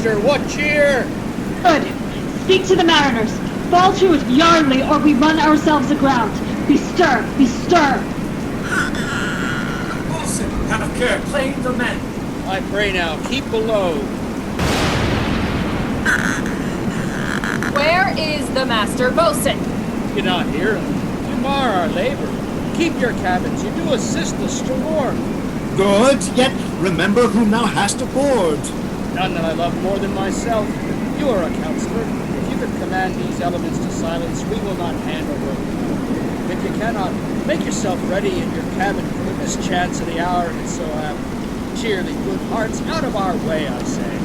master, what cheer? Good. Speak to the mariners. Fall to with Yardley, or we run ourselves aground. Bestir! Bestir! Wilson, have care, plane the men. I pray now, keep below. Where is the master boatswain? You not hear him? You mar our labor. Keep your cabins, you do assist the storm. Good, yet remember whom thou hast aboard. None that I love more than myself. You are a counselor. If you can command these elements to silence, we will not handle them. If you cannot, make yourself ready in your cabin for the mischance of the hour, and so have cheerly good hearts out of our way, I say.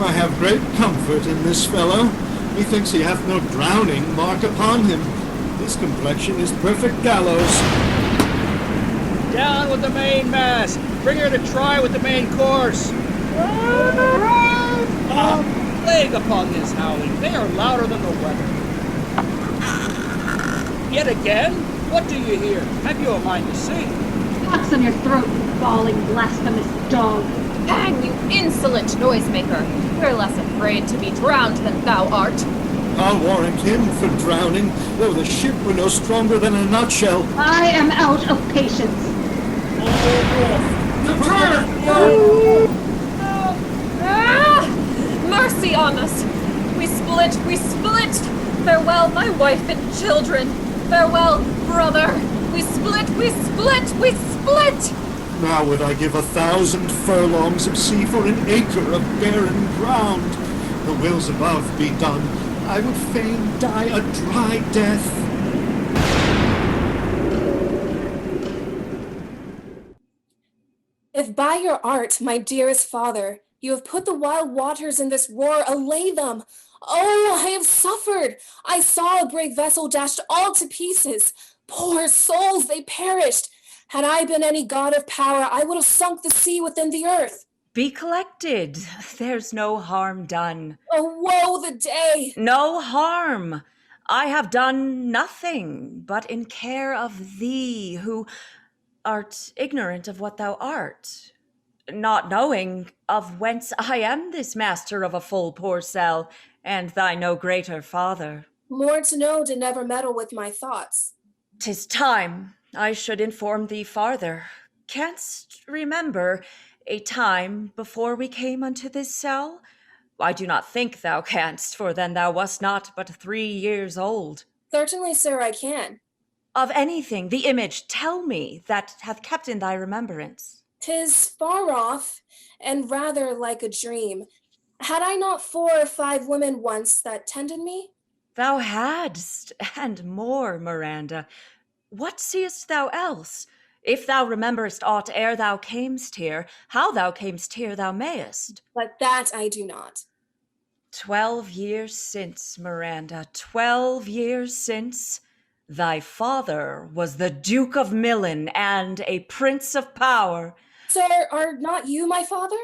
I have great comfort in this fellow. Methinks he hath no drowning mark upon him. His complexion is perfect gallows. Down with the mainmast! Bring her to try with the main course! Plague upon this howling! They are louder than the weather. Yet again? What do you hear? Have you a mind to sing? Pox on your throat, you bawling, blasphemous dog. Hang, you insolent noisemaker! We're less afraid to be drowned than thou art. I'll warrant him for drowning, though the ship were no stronger than a nutshell. I am out of patience. Mercy on us! We split, we split! Farewell, my wife and children! Farewell, brother! We split, we split, we split! Now would I give 1,000 furlongs of sea for an acre of barren ground. The wills above be done. I would fain die a dry death. If by your art, my dearest father, you have put the wild waters in this roar, allay them. Oh, I have suffered. I saw a brave vessel dashed all to pieces. Poor souls, they perished. Had I been any god of power, I would have sunk the sea within the earth. Be collected. There's no harm done. Oh, woe the day! No harm. I have done nothing but in care of thee, who art ignorant of what thou art, not knowing of whence I am this master of a full porcel, and thy no greater father. More to know to never meddle with my thoughts. 'Tis time I should inform thee farther. Canst remember a time before we came unto this cell? I do not think thou canst, for then thou wast not but 3 years old. Certainly, sir, I can. Of anything, the image, tell me, that hath kept in thy remembrance. 'Tis far off, and rather like a dream. Had I not 4 or 5 women once that tended me? Thou hadst, and more, Miranda. What seest thou else? If thou rememberest aught ere thou camest here, how thou camest here thou mayest. But that I do not. 12 years since, Miranda, 12 years since, thy father was the Duke of Milan and a prince of power. Sir, are not you my father?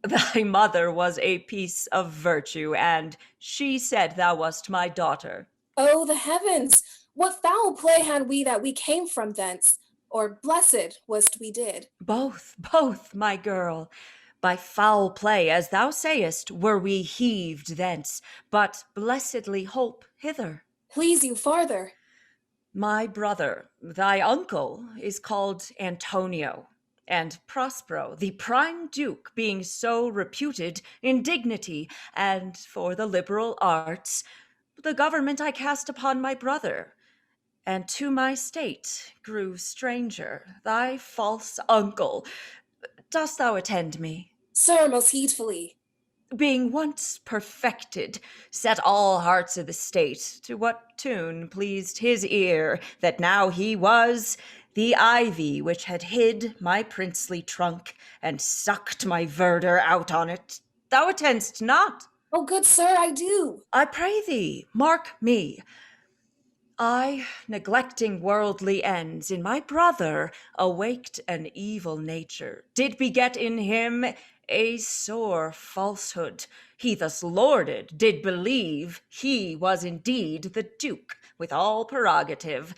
Thy mother was a piece of virtue, and she said thou wast my daughter. Oh, the heavens! What foul play had we that we came from thence? Or blessed was't we did? Both, my girl. By foul play, as thou sayest, were we heaved thence, but blessedly hope hither. Please you farther. My brother, thy uncle, is called Antonio, and Prospero, the prime duke, being so reputed in dignity and for the liberal arts, the government I cast upon my brother, and to my state grew stranger, thy false uncle. Dost thou attend me? Sir, most heedfully. Being once perfected, set all hearts of the state to what tune pleased his ear, that now he was the ivy which had hid my princely trunk and sucked my verdure out on it. Thou attend'st not? Oh, good sir, I do. I pray thee, mark me. I, neglecting worldly ends, in my brother awaked an evil nature, did beget in him a sore falsehood. He thus lorded, did believe he was indeed the duke, with all prerogative.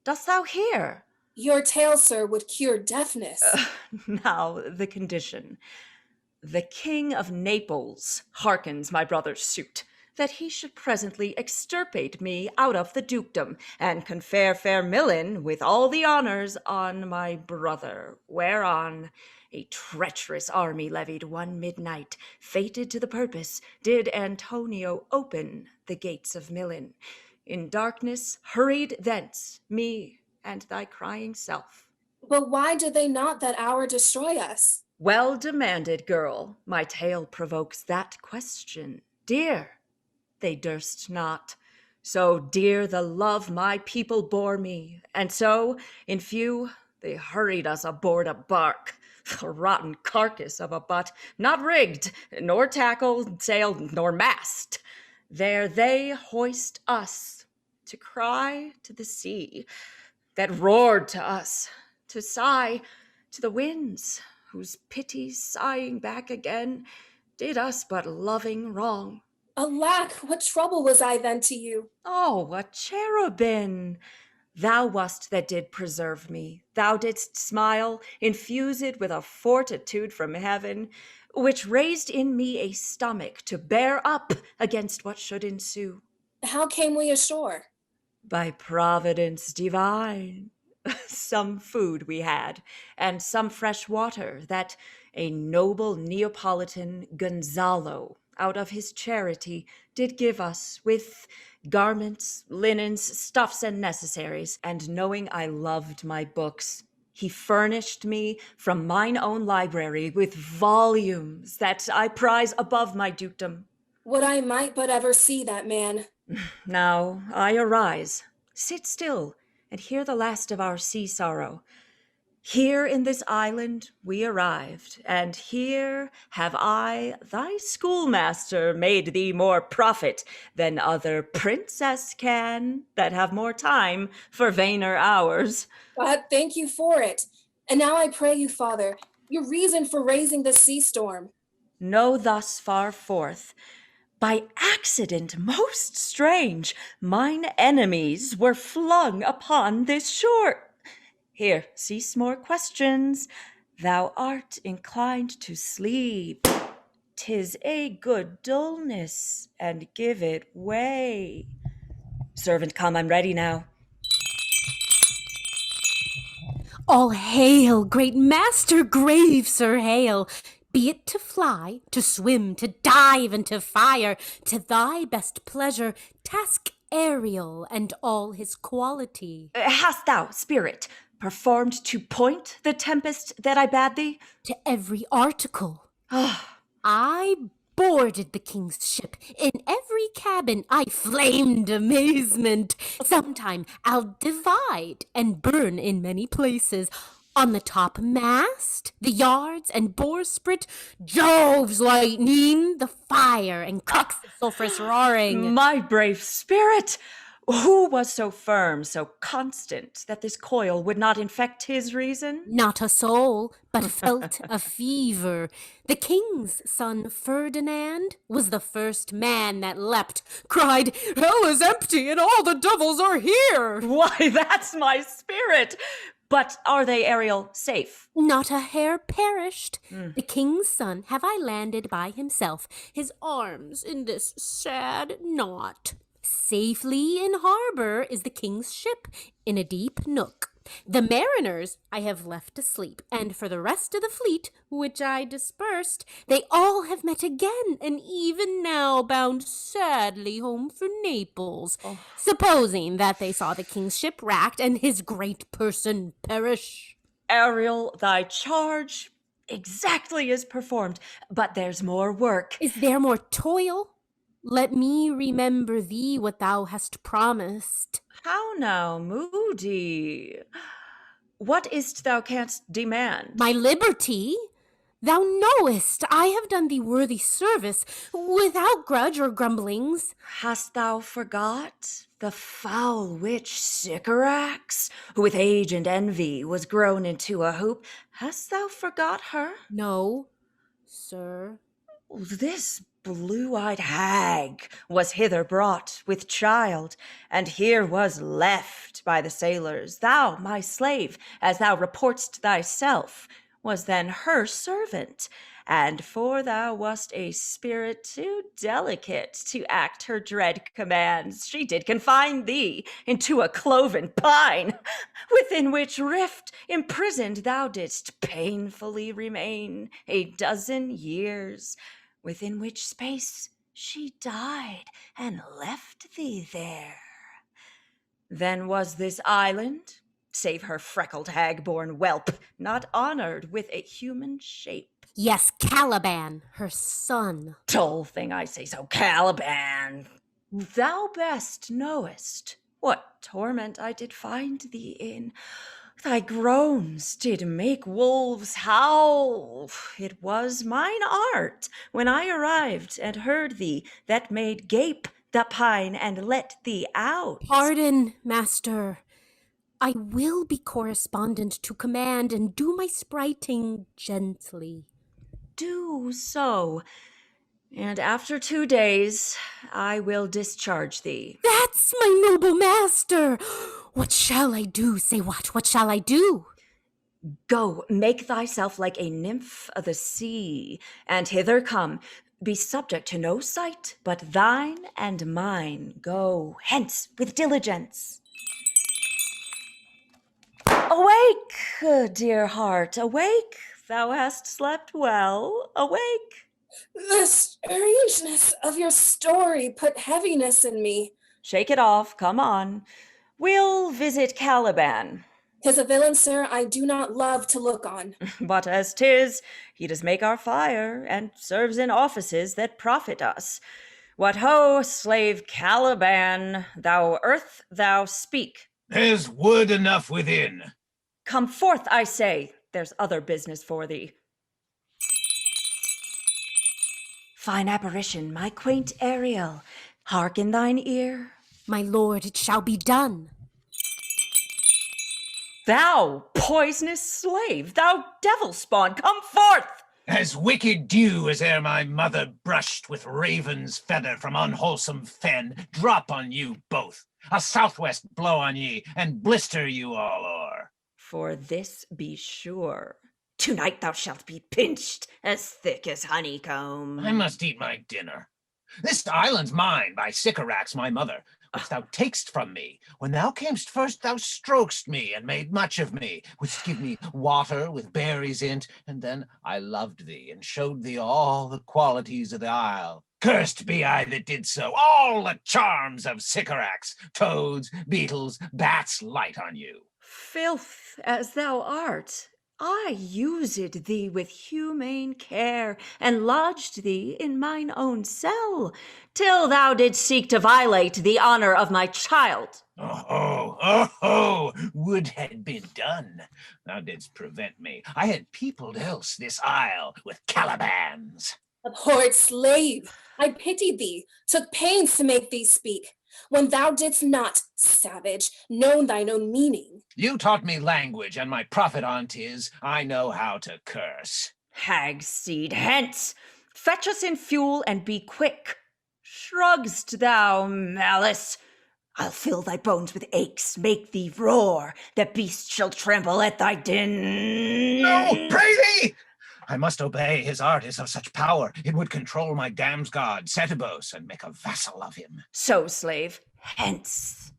Dost thou hear? Your tale, sir, would cure deafness. Now the condition. The King of Naples hearkens my brother's suit, that he should presently extirpate me out of the dukedom, and confer fair Milan with all the honors on my brother, whereon a treacherous army levied one midnight, fated to the purpose, did Antonio open the gates of Milan. In darkness hurried thence me and thy crying self. But why did they not that hour destroy us? Well demanded, girl. My tale provokes that question. Dear, they durst not. So dear the love my people bore me, and so, in few, they hurried us aboard a bark, a rotten carcass of a butt, not rigged, nor tackle, sail, nor mast. There they hoist us, to cry to the sea, that roared to us, to sigh to the winds, whose pity sighing back again did us but loving wrong. Alack, what trouble was I then to you? Oh, a cherubin! Thou wast that did preserve me. Thou didst smile, infuse it with a fortitude from heaven, which raised in me a stomach to bear up against what should ensue. How came we ashore? By providence divine. Some food we had, and some fresh water that a noble Neapolitan Gonzalo, out of his charity, did give us, with garments, linens, stuffs, and necessaries. And knowing I loved my books, he furnished me from mine own library with volumes that I prize above my dukedom. Would I might but ever see that man. Now I arise, sit still, and hear the last of our sea sorrow. Here in this island we arrived, and here have I, thy schoolmaster, made thee more profit than other princess can, that have more time for vainer hours. But thank you for it. And now I pray you, Father, your reason for raising the sea storm. Know thus far forth, by accident most strange, mine enemies were flung upon this shore. Here, cease more questions. Thou art inclined to sleep. 'Tis a good dullness, and give it way. Servant, come, I'm ready now. All hail, great master, grave Sir Hail! Be it to fly, to swim, to dive, and to fire, to thy best pleasure, task Ariel and all his quality. Hast thou, spirit, performed to point the tempest that I bade thee? To every article. I boarded the king's ship. In every cabin I flamed amazement. Sometime I'll divide and burn in many places. On the top mast, the yards and bowsprit, Jove's lightning, the fire and cracks the sulphurous roaring. My brave spirit! Who was so firm, so constant, that this coil would not infect his reason? Not a soul, but felt a fever. The king's son Ferdinand was the first man that leapt, cried, "Hell is empty and all the devils are here!" Why, that's my spirit! But are they, Ariel, safe? Not a hair perished. The king's son have I landed by himself, his arms in this sad knot. Safely in harbor is the king's ship, in a deep nook. The mariners I have left asleep, and for the rest of the fleet, which I dispersed, they all have met again, and even now bound sadly home for Naples, supposing that they saw the king's ship wracked and his great person perish. Ariel, thy charge exactly is performed, but there's more work. Is there more toil? Let me remember thee what thou hast promised. How now, Moody? What is't thou canst demand? My liberty? Thou knowest I have done thee worthy service, without grudge or grumblings. Hast thou forgot the foul witch Sycorax, who with age and envy was grown into a hoop? Hast thou forgot her? No, sir. This blue-eyed hag was hither brought with child, and here was left by the sailors. Thou, my slave, as thou report'st thyself, was then her servant, and for thou wast a spirit too delicate to act her dread commands, she did confine thee into a cloven pine, within which rift imprisoned thou didst painfully remain a dozen years, within which space she died and left thee there. Then was this island, save her freckled hag-born whelp, not honored with a human shape. Yes, Caliban, her son. Dull thing, I say so, Caliban. Thou best knowest what torment I did find thee in. Thy groans did make wolves howl. It was mine art, when I arrived and heard thee, that made gape the pine and let thee out. Pardon, master. I will be correspondent to command and do my spriting gently. Do so, and after 2 days I will discharge thee. That's my noble master! What shall I do? Say what shall I do? Go, make thyself like a nymph of the sea, and hither come. Be subject to no sight but thine and mine. Go hence with diligence. Awake, dear heart, awake. Thou hast slept well. Awake. The strangeness of your story put heaviness in me. Shake it off, come on. We'll visit Caliban. 'Tis a villain, sir, I do not love to look on. But as 'tis, he does make our fire, and serves in offices that profit us. What ho, slave Caliban, thou earth, thou speak. There's wood enough within. Come forth, I say, there's other business for thee. Fine apparition, my quaint Ariel, hark in thine ear. My lord, it shall be done. Thou poisonous slave, thou devil spawn, come forth! As wicked dew as ere my mother brushed with raven's feather from unwholesome fen, drop on you both. A southwest blow on ye, and blister you all o'er. For this be sure, tonight thou shalt be pinched as thick as honeycomb. I must eat my dinner. This island's mine by Sycorax my mother, which thou takest from me. When thou camest first, thou strokest me, and made much of me, which give me water with berries in't, and then I loved thee, and showed thee all the qualities of the isle. Cursed be I that did so. All the charms of Sycorax, toads, beetles, bats light on you. Filth as thou art, I used thee with humane care, and lodged thee in mine own cell, till thou didst seek to violate the honor of my child. Oh, would had been done. Thou didst prevent me. I had peopled else this isle with Calibans. Abhorred slave, I pitied thee, took pains to make thee speak, when thou didst not, savage, know thine own meaning. You taught me language, and my profit on't is I know how to curse. Hag seed, hence! Fetch us in fuel and be quick. Shrugst thou, malice? I'll fill thy bones with aches, make thee roar. The beast shall tremble at thy din. No, pray thee! I must obey. His art is of such power, it would control my damned god, Setebos, and make a vassal of him. So, slave, hence.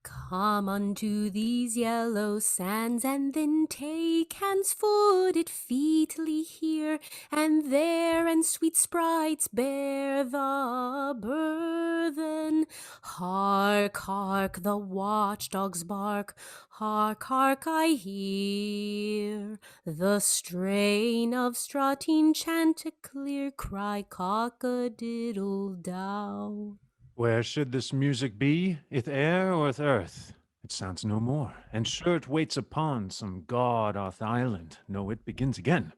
Come unto these yellow sands, and then take hands footed featly here and there, and sweet sprites bear the burthen. Hark, hark, the watchdogs bark. Hark, hark, I hear the strain of strutting chanticleer cry cock-a-diddle-dow. Where should this music be, i'th air or i'th earth? It sounds no more, and sure it waits upon some god off the island. No, it begins again.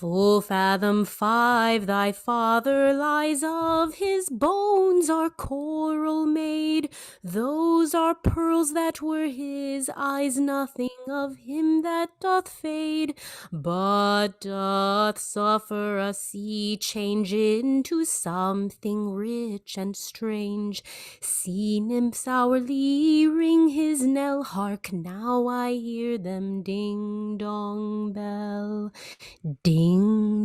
Full fathom 5 thy father lies of, his bones are coral made. Those are pearls that were his eyes, nothing of him that doth fade, but doth suffer a sea change into something rich and strange. Sea nymphs hourly ring his knell, hark now I hear them ding dong bell. Ding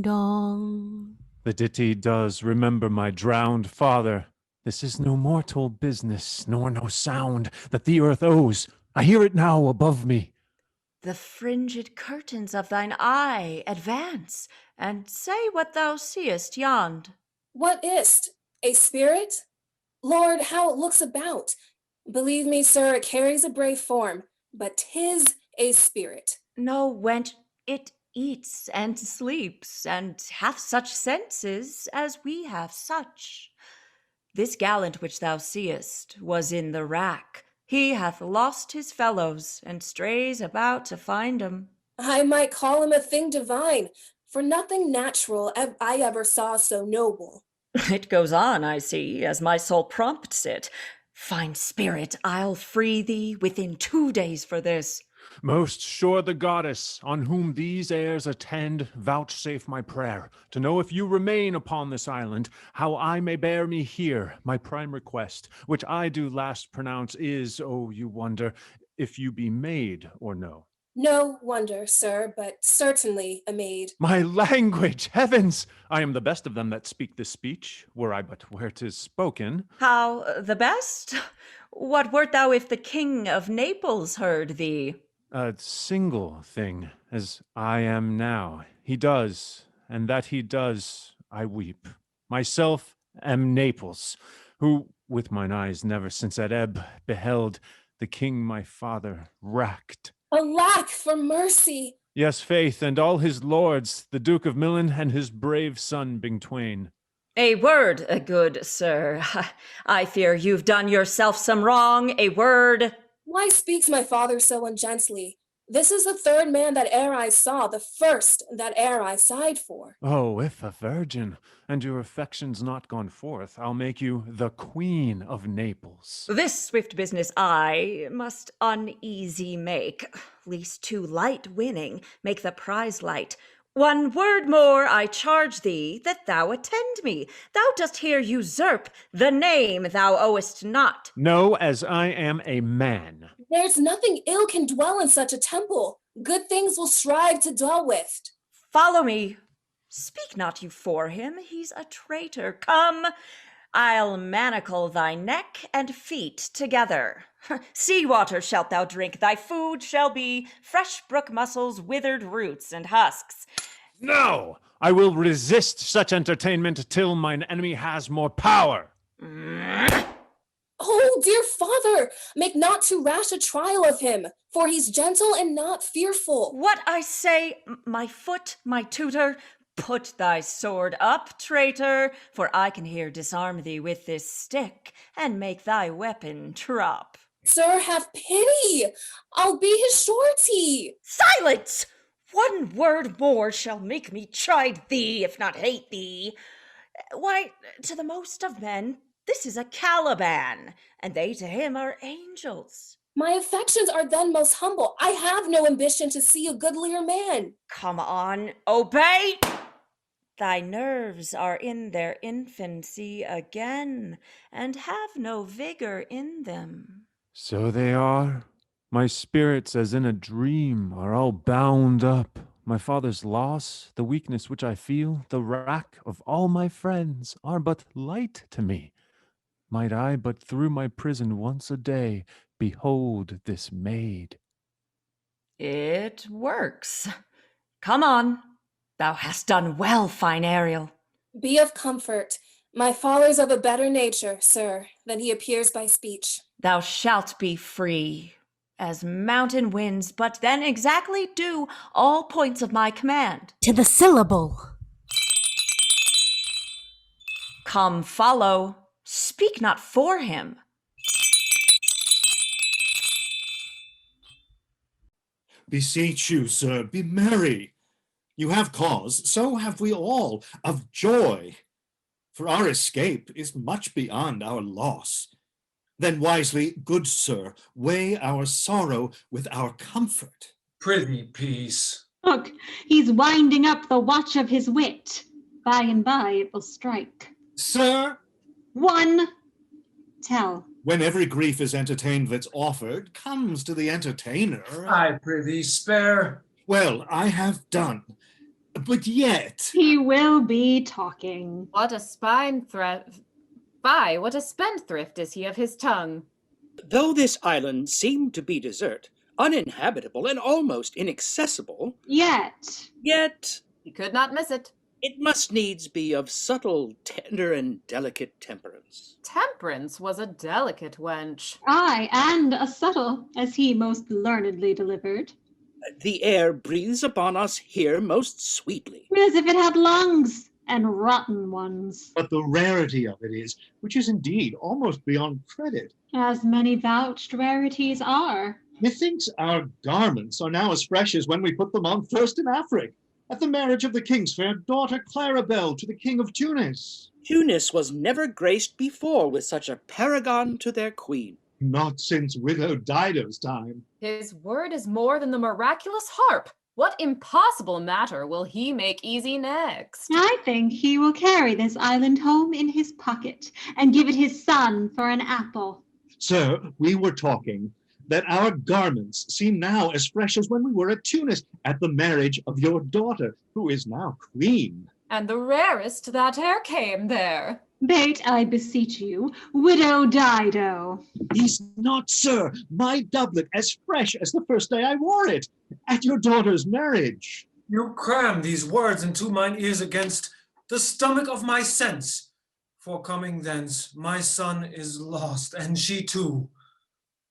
dong. The ditty does remember my drowned father. This is no mortal business, nor no sound that the earth owes. I hear it now above me. The fringed curtains of thine eye advance, and say what thou seest yond. What is't? A spirit? Lord, how it looks about! Believe me, sir, it carries a brave form, but 'tis a spirit. No, wench, it eats and sleeps, and hath such senses as we have such. This gallant which thou seest was in the rack. He hath lost his fellows, and strays about to find 'em. I might call him a thing divine, for nothing natural I ever saw so noble. It goes on, I see, as my soul prompts it. Fine spirit, I'll free thee within 2 days for this. Most sure the goddess, on whom these airs attend, vouchsafe my prayer, to know if you remain upon this island, how I may bear me here. My prime request, which I do last pronounce, is, oh, you wonder, if you be maid or no. No wonder, sir, but certainly a maid. My language, heavens! I am the best of them that speak this speech, were I but where 'tis spoken. How, the best? What wert thou if the King of Naples heard thee? A single thing, as I am now. He does, and that he does, I weep. Myself am Naples, who, with mine eyes never since at ebb, beheld the king my father racked. Alack for mercy! Yes, faith, and all his lords, the Duke of Milan and his brave son Bing Twain. A word, good sir. I fear you've done yourself some wrong. A word. Why speaks my father so ungently? This is the 3rd man that e'er I saw, the first that e'er I sighed for. Oh, if a virgin, and your affections not gone forth, I'll make you the Queen of Naples. This swift business I must uneasy make, least too light winning make the prize light. 1 word more I charge thee, that thou attend me. Thou dost here usurp the name thou owest not. No, as I am a man. There's nothing ill can dwell in such a temple. Good things will strive to dwell with. Follow me. Speak not you for him, he's a traitor. Come, I'll manacle thy neck and feet together. Sea water shalt thou drink, thy food shall be fresh brook mussels, withered roots and husks. No! I will resist such entertainment till mine enemy has more power. Oh, dear father, make not too rash a trial of him, for he's gentle and not fearful. What I say, my foot, my tutor, put thy sword up, traitor, for I can here disarm thee with this stick, and make thy weapon drop. Sir, have pity! I'll be his surety. Silence! 1 word more shall make me chide thee, if not hate thee. Why, to the most of men, this is a Caliban, and they to him are angels. My affections are then most humble. I have no ambition to see a goodlier man. Come on, obey! Thy nerves are in their infancy again, and have no vigor in them. So they are. My spirits, as in a dream, are all bound up. My father's loss, the weakness which I feel, the wrack of all my friends, are but light to me. Might I but through my prison once a day behold this maid. It works. Come on. Thou hast done well, fine Ariel. Be of comfort. My father's of a better nature, sir, than he appears by speech. Thou shalt be free, as mountain winds, but then exactly do all points of my command. To the syllable. Come, follow. Speak not for him. Beseech you, sir, be merry. You have cause, so have we all, of joy. For our escape is much beyond our loss. Then wisely, good sir, weigh our sorrow with our comfort. Prithee, peace. Look, he's winding up the watch of his wit. By and by it will strike. Sir, One, tell. when every grief is entertained that's offered, comes to the entertainer. I prithee, spare. Well, I have done. But yet... He will be talking. What a spendthrift is he of his tongue. Though this island seemed to be desert, uninhabitable and almost inaccessible, Yet He could not miss it. it must needs be of subtle, tender, and delicate temperance. Temperance was a delicate wench. aye, and a subtle, as he most learnedly delivered, The air breathes upon us here most sweetly. as if it had lungs, and rotten ones, But the rarity of it is, which is indeed almost beyond credit. as many vouched rarities are. Methinks our garments are now as fresh as when we put them on first in Afric, at the marriage of the king's fair daughter Clarabel to the king of Tunis. Tunis was never graced before with such a paragon to their queen. Not since widow Dido's time. His word is more than the miraculous harp. What impossible matter will he make easy next? I think he will carry this island home in his pocket, and give it his son for an apple. Sir, we were talking that our garments seem now as fresh as when we were at Tunis, at the marriage of your daughter, who is now queen. And the rarest that e'er came there. Bait, I beseech you, widow Dido. Is not, sir, my doublet as fresh as the first day I wore it, at your daughter's marriage? You cram these words into mine ears against the stomach of my sense. For coming thence, my son is lost, and she too.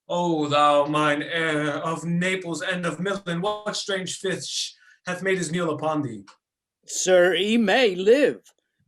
O thou mine heir of Naples and of Milan, what strange fish hath made his meal upon thee? Sir, he may live.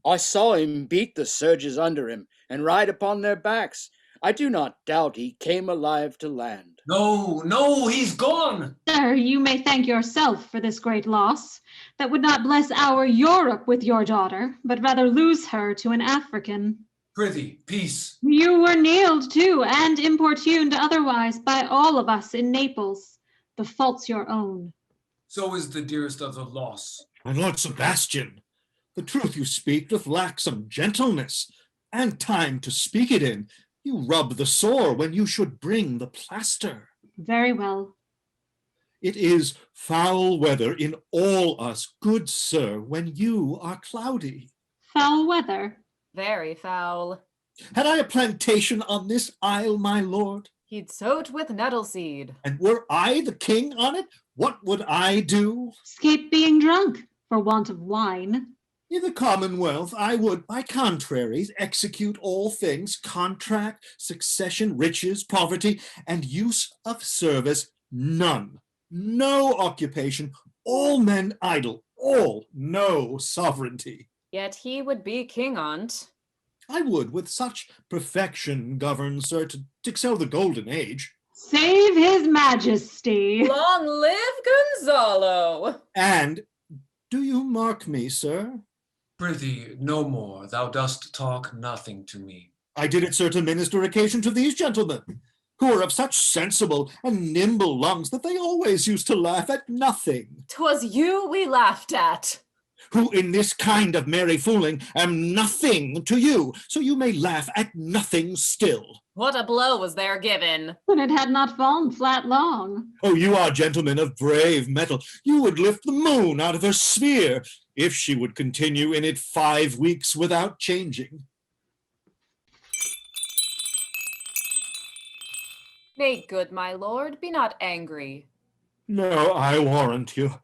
I saw him beat the surges under him, and ride upon their backs. I do not doubt he came alive to land. No, he's gone. Sir, you may thank yourself for this great loss, that would not bless our Europe with your daughter, but rather lose her to an African. Prithee, peace. You were nailed too, and importuned otherwise by all of us in Naples. The fault's your own. So is the dearest of the loss. My lord Sebastian, the truth you speak doth lack some gentleness, and time to speak it in. You rub the sore when you should bring the plaster. Very well. It is foul weather in all us, good sir, when you are cloudy. Foul weather. Very foul. Had I a plantation on this isle, my lord, He'd sow't with nettle seed. and were I the king on it, what would I do? Escape being drunk, for want of wine. In the commonwealth, I would, by contraries, execute all things, contract, succession, riches, poverty, and use of service, none. No occupation, all men idle, all no sovereignty. Yet he would be king on't. I would with such perfection govern, sir, to excel the golden age. Save his majesty. Long live Gonzalo. And do you mark me, sir? Prithee, no more. Thou dost talk nothing to me. I did it, sir, to minister occasion to these gentlemen, who are of such sensible and nimble lungs that they always used to laugh at nothing. 'Twas you we laughed at. Who in this kind of merry fooling am nothing to you, so you may laugh at nothing still. What a blow was there given. When it had not fallen flat long. Oh, you are gentlemen of brave mettle. You would lift the moon out of her sphere, if she would continue in it 5 weeks without changing. Nay, good my lord, be not angry. No, I warrant you.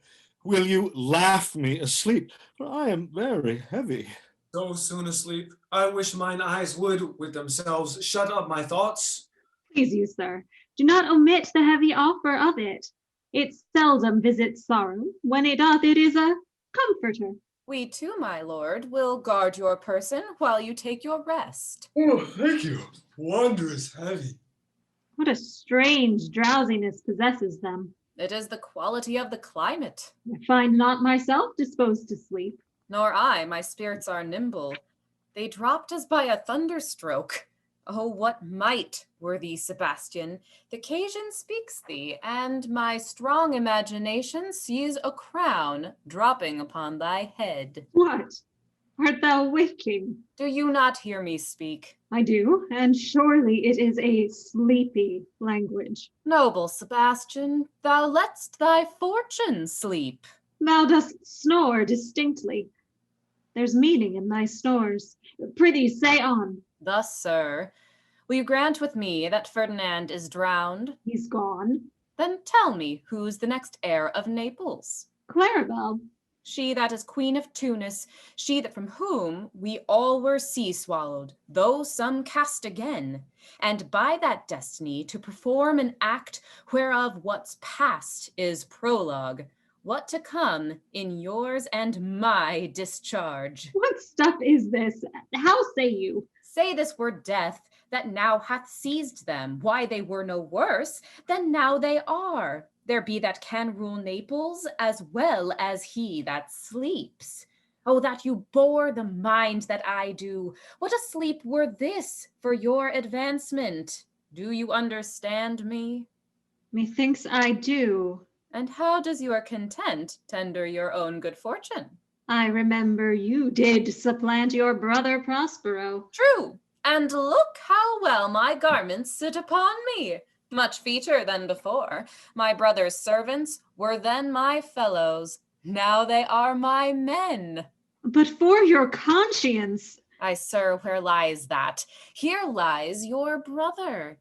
Will you laugh me asleep? For I am very heavy. So soon asleep, I wish mine eyes would, with themselves, shut up my thoughts. Please you, sir, do not omit the heavy offer of it. It seldom visits sorrow. When it doth, it is a comforter. We too, my lord, will guard your person while you take your rest. Oh, thank you. Wondrous heavy. What a strange drowsiness possesses them. It is the quality of the climate. I find not myself disposed to sleep. Nor I, my spirits are nimble. They dropped as by a thunderstroke. Oh, what might, worthy Sebastian, the occasion speaks thee, and my strong imagination sees a crown dropping upon thy head. What? Art thou waking? Do you not hear me speak? I do, and surely it is a sleepy language. Noble Sebastian, thou lett'st thy fortune sleep. Thou dost snore distinctly. There's meaning in thy snores. Prithee, say on. Thus, sir, will you grant with me that Ferdinand is drowned? He's gone. Then tell me, who's the next heir of Naples? Claribel. She that is Queen of Tunis, she that from whom we all were sea-swallowed, though some cast again, and by that destiny to perform an act whereof what's past is prologue, what to come in yours and my discharge. What stuff is this? How say you? Say this were death that now hath seized them, why they were no worse than now they are. There be that can rule Naples as well as he that sleeps. Oh, that you bore the mind that I do. What a sleep were this for your advancement. Do you understand me? Methinks I do. And how does your content tender your own good fortune? I remember you did supplant your brother Prospero. True, and look how well my garments sit upon me. Much feater than before. My brother's servants were then my fellows. Now they are my men. But for your conscience. Ay, sir, where lies that? Here lies your brother.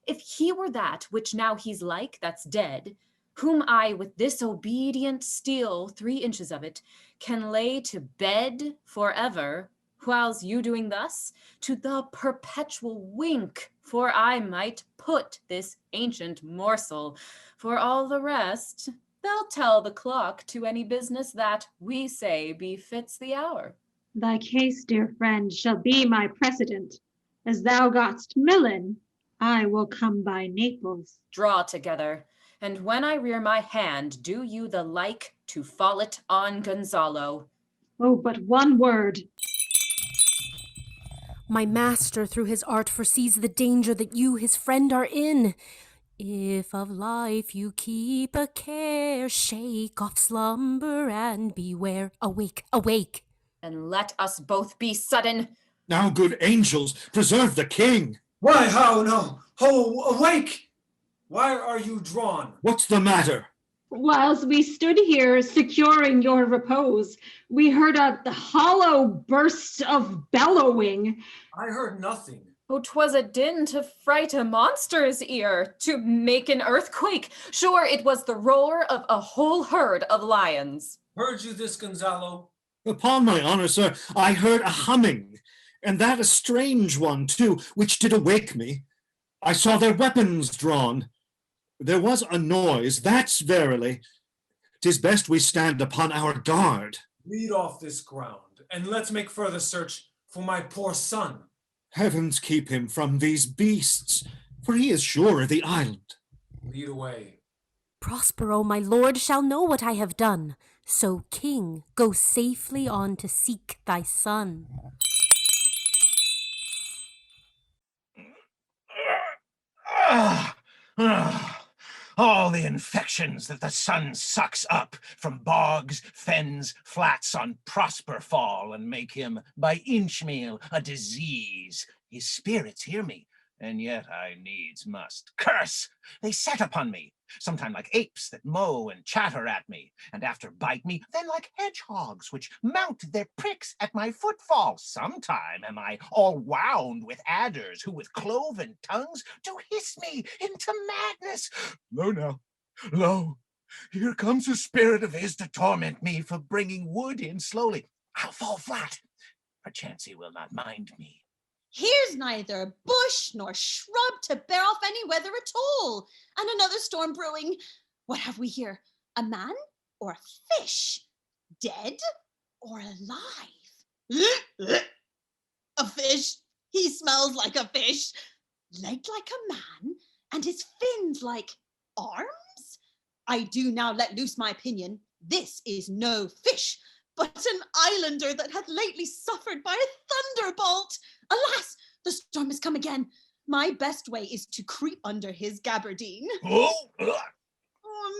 If he were that which now he's like, that's dead, whom I with this obedient steel, 3 inches of it, can lay to bed forever, whiles you doing thus, to the perpetual wink, for I might put this ancient morsel. For all the rest, they'll tell the clock to any business that we say befits the hour. Thy case, dear friend, shall be my precedent. As thou gotst Milan, I will come by Naples. Draw together, and when I rear my hand, do you the like to fall it on Gonzalo. Oh, but one word. My master through his art foresees the danger that you, his friend, are in. If of life you keep a care, shake off slumber and beware. Awake, awake. And let us both be sudden. Now, good angels, preserve the king. Why, how, no? Ho, awake! Why are you drawn? What's the matter? Whilst we stood here securing your repose, we heard a hollow burst of bellowing. I heard nothing. Oh, 'twas a din to fright a monster's ear, to make an earthquake. Sure, it was the roar of a whole herd of lions. Heard you this, Gonzalo? Upon my honor, sir, I heard a humming, and that a strange one, too, which did awake me. I saw their weapons drawn. There was a noise, that's verily. 'Tis best we stand upon our guard. Lead off this ground, and let's make further search for my poor son. Heavens keep him from these beasts, for he is sure of the island. Lead away. Prospero, my lord, shall know what I have done. So, king, go safely on to seek thy son. All the infections that the sun sucks up from bogs, fens, flats on Prosper fall and make him by inchmeal a disease. His spirits hear me, and yet I needs must curse. They set upon me, sometime like apes that mow and chatter at me, and after bite me, then like hedgehogs which mount their pricks at my footfall. Sometime am I all wound with adders, who with cloven tongues do hiss me into madness. Lo now, lo, here comes a spirit of his to torment me for bringing wood in slowly. I'll fall flat, perchance he will not mind me. Here's neither bush nor shrub to bear off any weather at all, and another storm brewing. What have we here? A man or a fish? Dead or alive? A fish. He smells like a fish. Legged like a man, and his fins like arms? I do now let loose my opinion. This is no fish, but an islander that hath lately suffered by a thunderbolt. Alas, the storm has come again. My best way is to creep under his gabardine. Oh,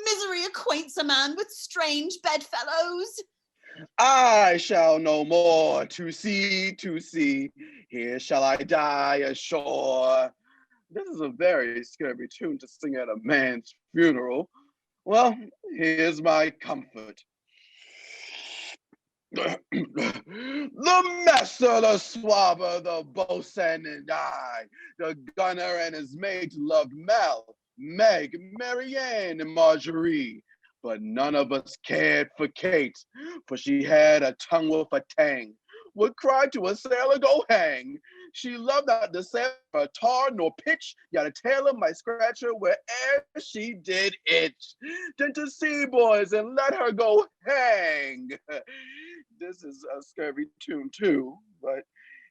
Misery acquaints a man with strange bedfellows. I shall no more to sea, here shall I die ashore. This is a very scary tune to sing at a man's funeral. Well, here's my comfort. The master, the swabber, the boatswain, and I, the gunner and his mate loved Mel, Meg, Marianne, and Marjorie. But none of us cared for Kate, for she had a tongue with a tang, would cry to a sailor, go hang. She loved not the sailor for tar nor pitch, yet a tailor might scratch her where'er she did itch. Then to sea boys and let her go hang. This is a scurvy tune too, but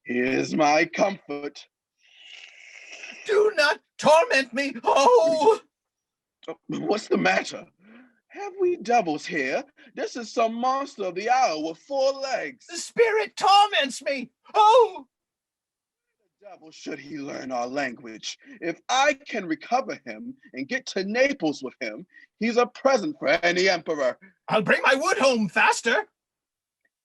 here's my comfort. do not torment me. Oh! What's the matter? Have we devils here? This is some monster of the hour with 4 legs. The spirit torments me. Oh! The devil should he learn our language. If I can recover him and get to Naples with him, he's a present for any emperor. I'll bring my wood home faster.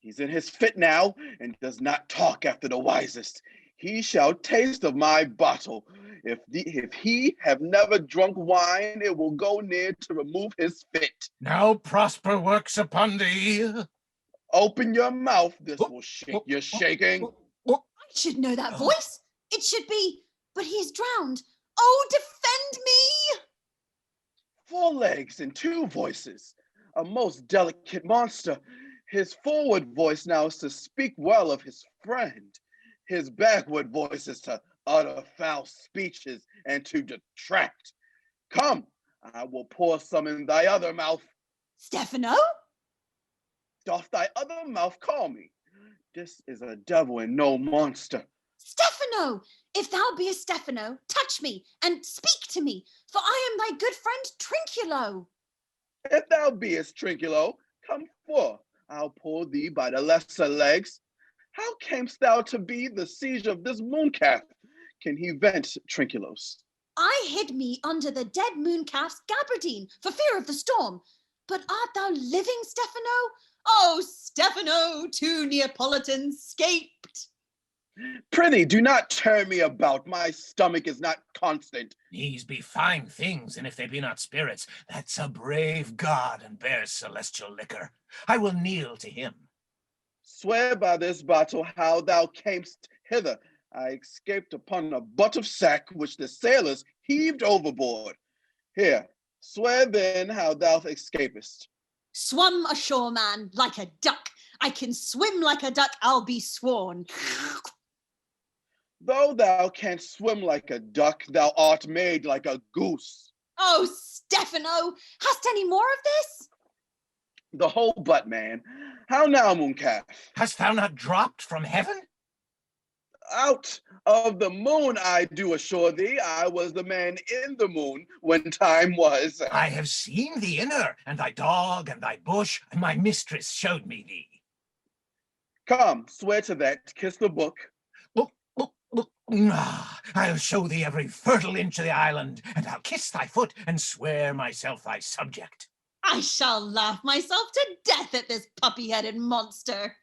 He's in his fit now and does not talk after the wisest. He shall taste of my bottle. If he have never drunk wine, it will go near to remove his fit. Now prosper works upon thee. Open your mouth, this will shake your shaking. I should know that voice. It should be, but he is drowned. Oh, defend me! 4 legs and 2 voices, a most delicate monster. His forward voice now is to speak well of his friend. His backward voice is to utter foul speeches and to detract. Come, I will pour some in thy other mouth. Stephano? Doth thy other mouth call me? This is a devil and no monster. Stephano! If thou be a Stephano, touch me and speak to me, for I am thy good friend Trinculo. If thou beest Trinculo, come forth. I'll pull thee by the lesser legs. How camest thou to be the siege of this mooncalf? Can he vent, Trinculos? I hid me under the dead mooncalf's gabardine for fear of the storm. But art thou living, Stephano? Oh, Stephano, 2 Neapolitans scaped. Prithee, do not turn me about. My stomach is not constant. These be fine things, and if they be not spirits, that's a brave god and bears celestial liquor. I will kneel to him. Swear by this bottle how thou camest hither. I escaped upon a butt of sack which the sailors heaved overboard. Here, swear then how thou escapest. Swum ashore, man, like a duck. I can swim like a duck, I'll be sworn. Though thou canst swim like a duck, thou art made like a goose. Oh, Stephano, hast any more of this? The whole butt, man. How now, mooncalf? Hast thou not dropped from heaven? Out of the moon, I do assure thee. I was the man in the moon when time was. I have seen thee inner, and thy dog, and thy bush, and my mistress showed me thee. Come, swear to that, kiss the book. I'll show thee every fertile inch of the island, and I'll kiss thy foot and swear myself thy subject. I shall laugh myself to death at this puppy-headed monster.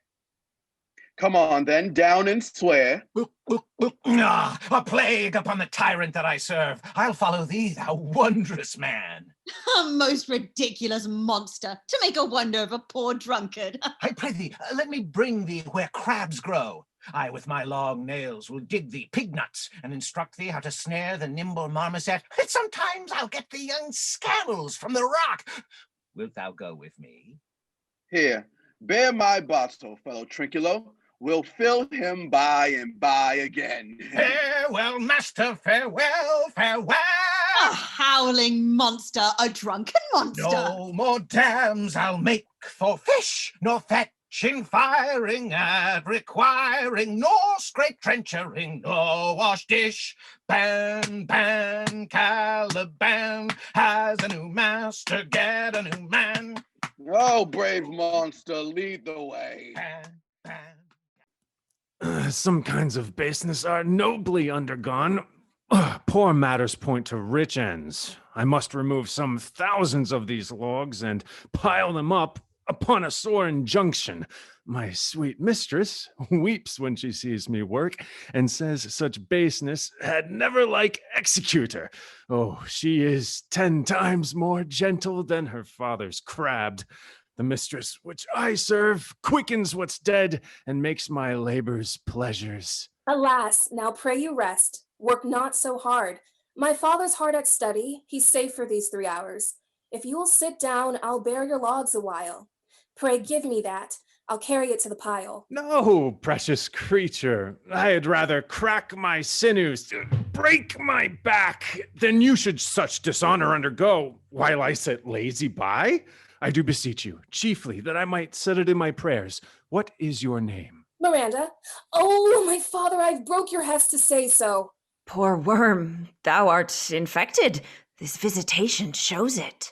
Come on, then, down and swear. A plague upon the tyrant that I serve. I'll follow thee, thou wondrous man. A most ridiculous monster, to make a wonder of a poor drunkard. I pray thee, let me bring thee where crabs grow. I with my long nails will dig thee pig nuts and instruct thee how to snare the nimble marmoset. And sometimes I'll get the young scammells from the rock. Wilt thou go with me? Here, bear my bottle, fellow Trinculo. We'll fill him by and by again. Farewell, master, farewell, farewell. A howling monster, a drunken monster. No more dams I'll make for fish, nor fetch Chin firing at requiring no scrape trenchering, no wash dish. Ban, Caliban has a new master, get a new man. Oh, brave monster, lead the way. Some kinds of baseness are nobly undergone. Poor matters point to rich ends. I must remove some thousands of these logs and pile them up upon a sore injunction. My sweet mistress weeps when she sees me work, and says such baseness had never like executor. Oh, she is 10 times more gentle than her father's crabbed. The mistress which I serve quickens what's dead, and makes my labors pleasures. Alas, now pray you rest. Work not so hard. My father's hard at study. He's safe for these 3 hours. If you will sit down, I'll bear your logs a while. Pray give me that. I'll carry it to the pile. No, precious creature, I'd rather crack my sinews, break my back, than you should such dishonor undergo, while I sit lazy by. I do beseech you, chiefly that I might set it in my prayers. What is your name? Miranda. Oh, my father, I've broke your heft to say so. Poor worm, thou art infected. This visitation shows it.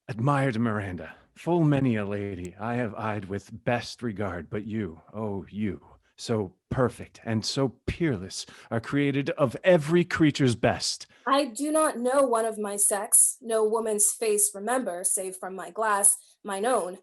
Admired Miranda, full many a lady I have eyed with best regard, but you, oh you, so perfect and so peerless, are created of every creature's best. I do not know one of my sex, no woman's face remember, save from my glass, mine own.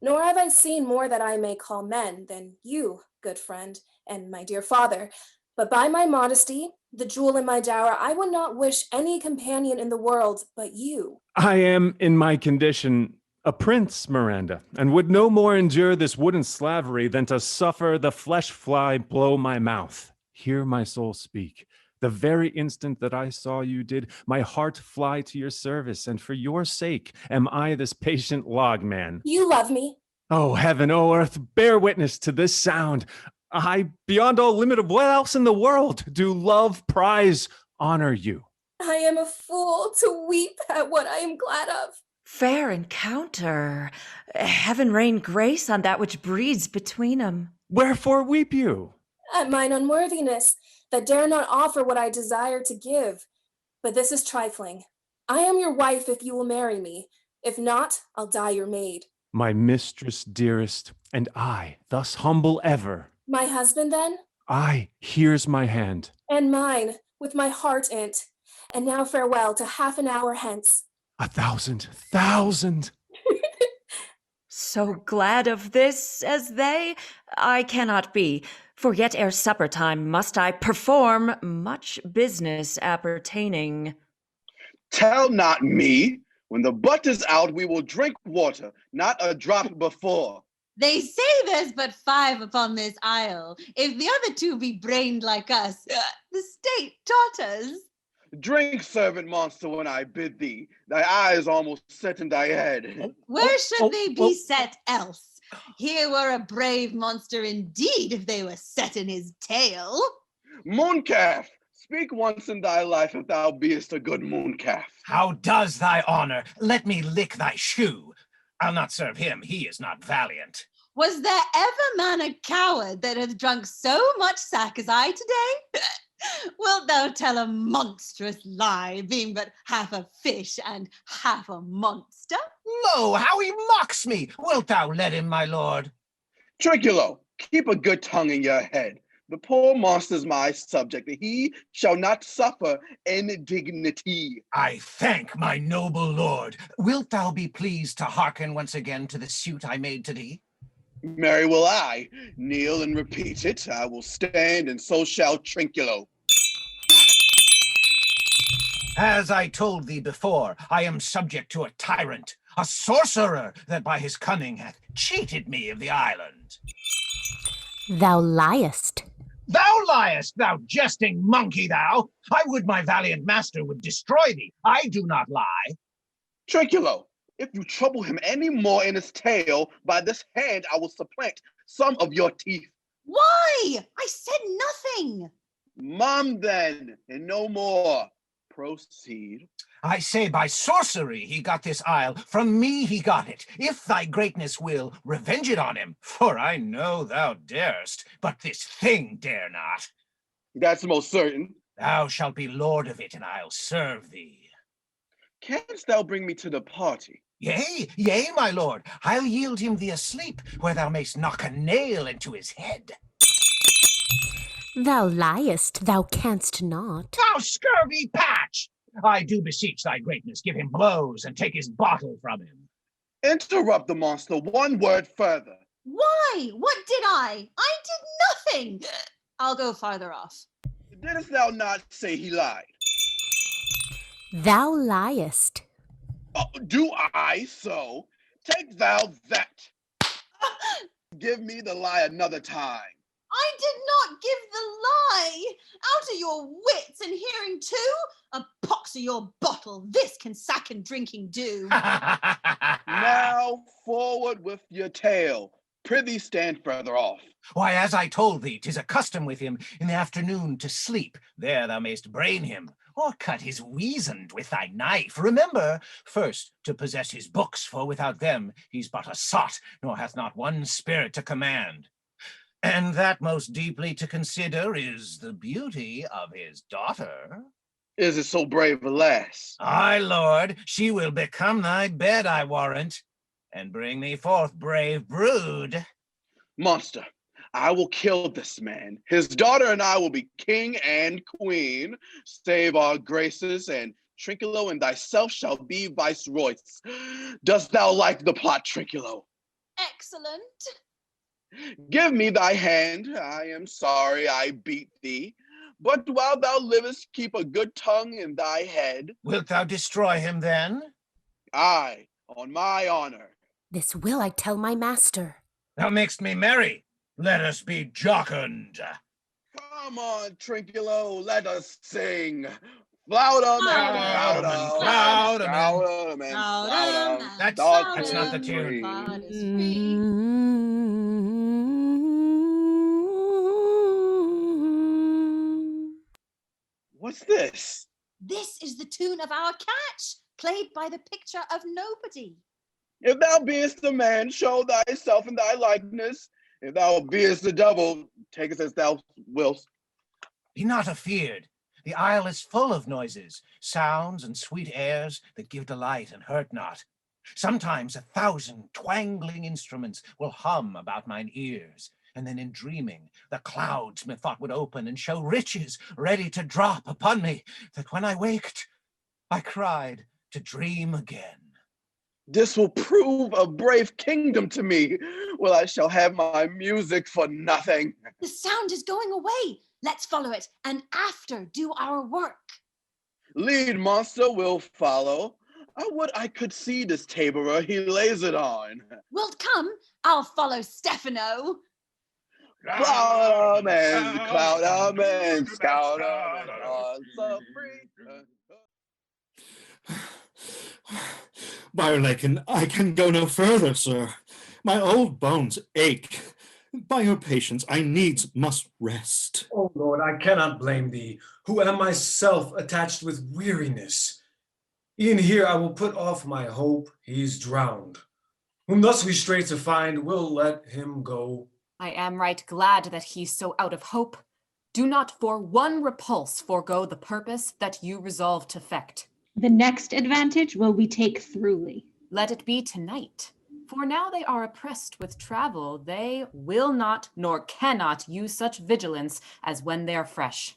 Nor have I seen more that I may call men than you, good friend, and my dear father. But by my modesty, the jewel in my dower, I would not wish any companion in the world but you. I am, in my condition, a prince, Miranda, and would no more endure this wooden slavery than to suffer the flesh fly blow my mouth. Hear my soul speak. The very instant that I saw you did my heart fly to your service, and for your sake am I this patient logman. You love me. Oh, heaven, oh, earth, bear witness to this sound. I, beyond all limit of what else in the world, do love, prize, honor you. I am a fool to weep at what I am glad of. Fair encounter. Heaven rain grace on that which breeds between 'em. Wherefore weep you? At mine unworthiness, that dare not offer what I desire to give. But this is trifling. I am your wife if you will marry me. If not, I'll die your maid. My mistress dearest, and I, thus humble ever. My husband then? Aye, here's my hand. And mine, with my heart in't. And now farewell to half an hour hence. 1,000,000. So glad of this as they, I cannot be, for yet ere supper time must I perform much business appertaining. Tell not me. When the butt is out, we will drink water, not a drop before. They say there's but 5 upon this isle. If the other 2 be brained like us, the state totters. Drink, servant monster, when I bid thee. Thy eyes almost set in thy head. Where should they be set else? Here were a brave monster indeed if they were set in his tail. Mooncalf, speak once in thy life if thou beest a good mooncalf. How does thy honor? Let me lick thy shoe. I'll not serve him, he is not valiant. Was there ever man a coward that hath drunk so much sack as I today? Wilt thou tell a monstrous lie, being but half a fish and half a monster? Lo, how he mocks me! Wilt thou let him, my lord? Trinculo, keep a good tongue in your head. The poor monster's my subject, and he shall not suffer indignity. I thank my noble lord. Wilt thou be pleased to hearken once again to the suit I made to thee? Marry will I. Kneel and repeat it. I will stand, and so shall Trinculo. As I told thee before, I am subject to a tyrant, a sorcerer that by his cunning hath cheated me of the island. Thou liest. Thou liest, thou jesting monkey, thou! I would my valiant master would destroy thee. I do not lie. Trinculo, if you trouble him any more in his tail, by this hand I will supplant some of your teeth. Why? I said nothing. Mum then, and no more. Proceed. I say by sorcery he got this isle, from me he got it. If thy greatness will, revenge it on him, for I know thou darest, but this thing dare not. That's most certain. Thou shalt be lord of it, and I'll serve thee. Canst thou bring me to the party? Yea, yea, my lord, I'll yield him thee asleep, where thou mayst knock a nail into his head. Thou liest, thou canst not. Thou scurvy patch! I do beseech thy greatness, give him blows, and take his bottle from him. Interrupt the monster one word further. Why? What did I? I did nothing. I'll go farther off. Didst thou not say he lied? Thou liest. Oh, do I so? Take thou that. Give me the lie another time. I did not give the lie. Out of your wits and hearing too? A pox of your bottle, this can sack and drinking do. Now forward with your tale. Prithee stand further off. Why, as I told thee, 'tis a custom with him in the afternoon to sleep. There thou mayst brain him, or cut his weasand with thy knife. Remember, first, to possess his books, for without them he's but a sot, nor hath not one spirit to command. And that most deeply to consider is the beauty of his daughter. Is it so brave a lass? Aye, lord, she will become thy bed, I warrant, and bring thee forth brave brood. Monster, I will kill this man. His daughter and I will be king and queen. Save our graces, and Trinculo and thyself shall be viceroys. Dost thou like the plot, Trinculo? Excellent. Give me thy hand. I am sorry I beat thee. But while thou livest, keep a good tongue in thy head. Wilt thou destroy him then? Aye, on my honor. This will I tell my master. Thou makest me merry. Let us be jocund. Come on, Trinculo, let us sing. Flauta-man, flauta-man, flauta-man. That's not the tune. What's this? This is the tune of our catch, played by the picture of nobody. If thou beest the man, show thyself in thy likeness. If thou beest the devil, take us as thou wilt. Be not afeard. The isle is full of noises, sounds and sweet airs that give delight and hurt not. Sometimes 1,000 twangling instruments will hum about mine ears, and then in dreaming, the clouds methought would open and show riches ready to drop upon me, that when I waked, I cried to dream again. This will prove a brave kingdom to me, where I shall have my music for nothing. The sound is going away. Let's follow it, and after do our work. Lead, monster, will follow. I would I could see this taborer he lays it on. Wilt come? I'll follow Stephano. Cloud-man, cloud-man, scout-man, so free. Byerlaken, I can go no further, sir. My old bones ache. By your patience, I needs must rest. Oh Lord, I cannot blame thee, who am myself attached with weariness. E'en here I will put off my hope, he's drowned. Whom thus we stray to find, we'll let him go. I am right glad that he's so out of hope. Do not for one repulse forego the purpose that you resolve to effect. The next advantage will we take throughly. Let it be tonight. For now they are oppressed with travel, they will not nor cannot use such vigilance as when they are fresh.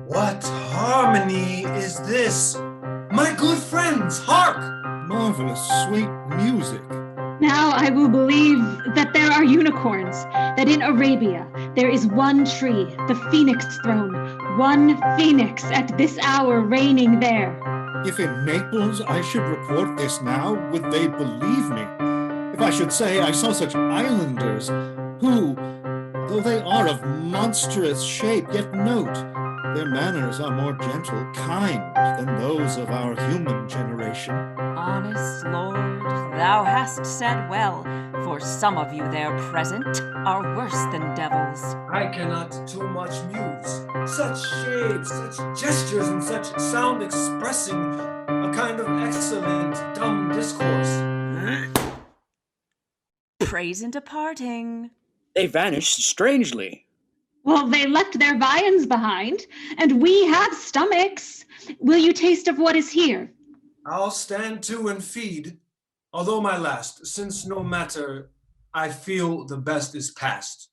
What harmony is this? My good friends, hark! Marvelous sweet music. Now I will believe that there are unicorns, that in Arabia there is one tree, the phoenix throne, one phoenix at this hour reigning there. If in Naples I should report this now, would they believe me? If I should say I saw such islanders, who, though they are of monstrous shape, yet note, their manners are more gentle, kind than those of our human generation. Honest Lord, thou hast said well. for some of you there present are worse than devils. I cannot too much muse. Such shapes, such gestures, and such sound expressing a kind of excellent dumb discourse. Praise in departing. They vanished strangely. Well, they left their viands behind, and we have stomachs. Will you taste of what is here? I'll stand to and feed, although my last, since no matter, I feel the best is past.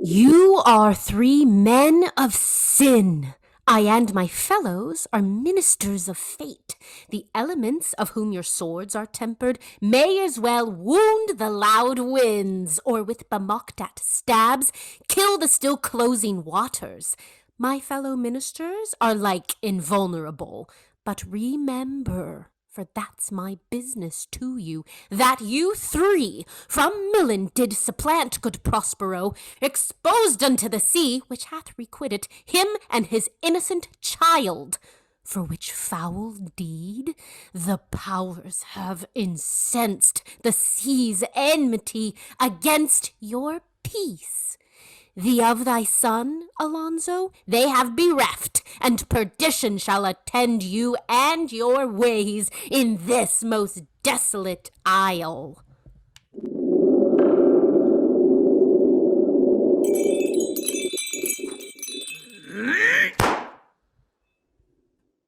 You are 3 men of sin. I and my fellows are ministers of fate. The elements of whom your swords are tempered may as well wound the loud winds, or with bemocked at stabs kill the still closing waters. My fellow ministers are like invulnerable, but remember, for that's my business to you, that you 3 from Milan did supplant good Prospero, exposed unto the sea, which hath requited him and his innocent child, for which foul deed the powers have incensed the sea's enmity against your peace. The of thy son, Alonso, they have bereft, and perdition shall attend you and your ways in this most desolate isle.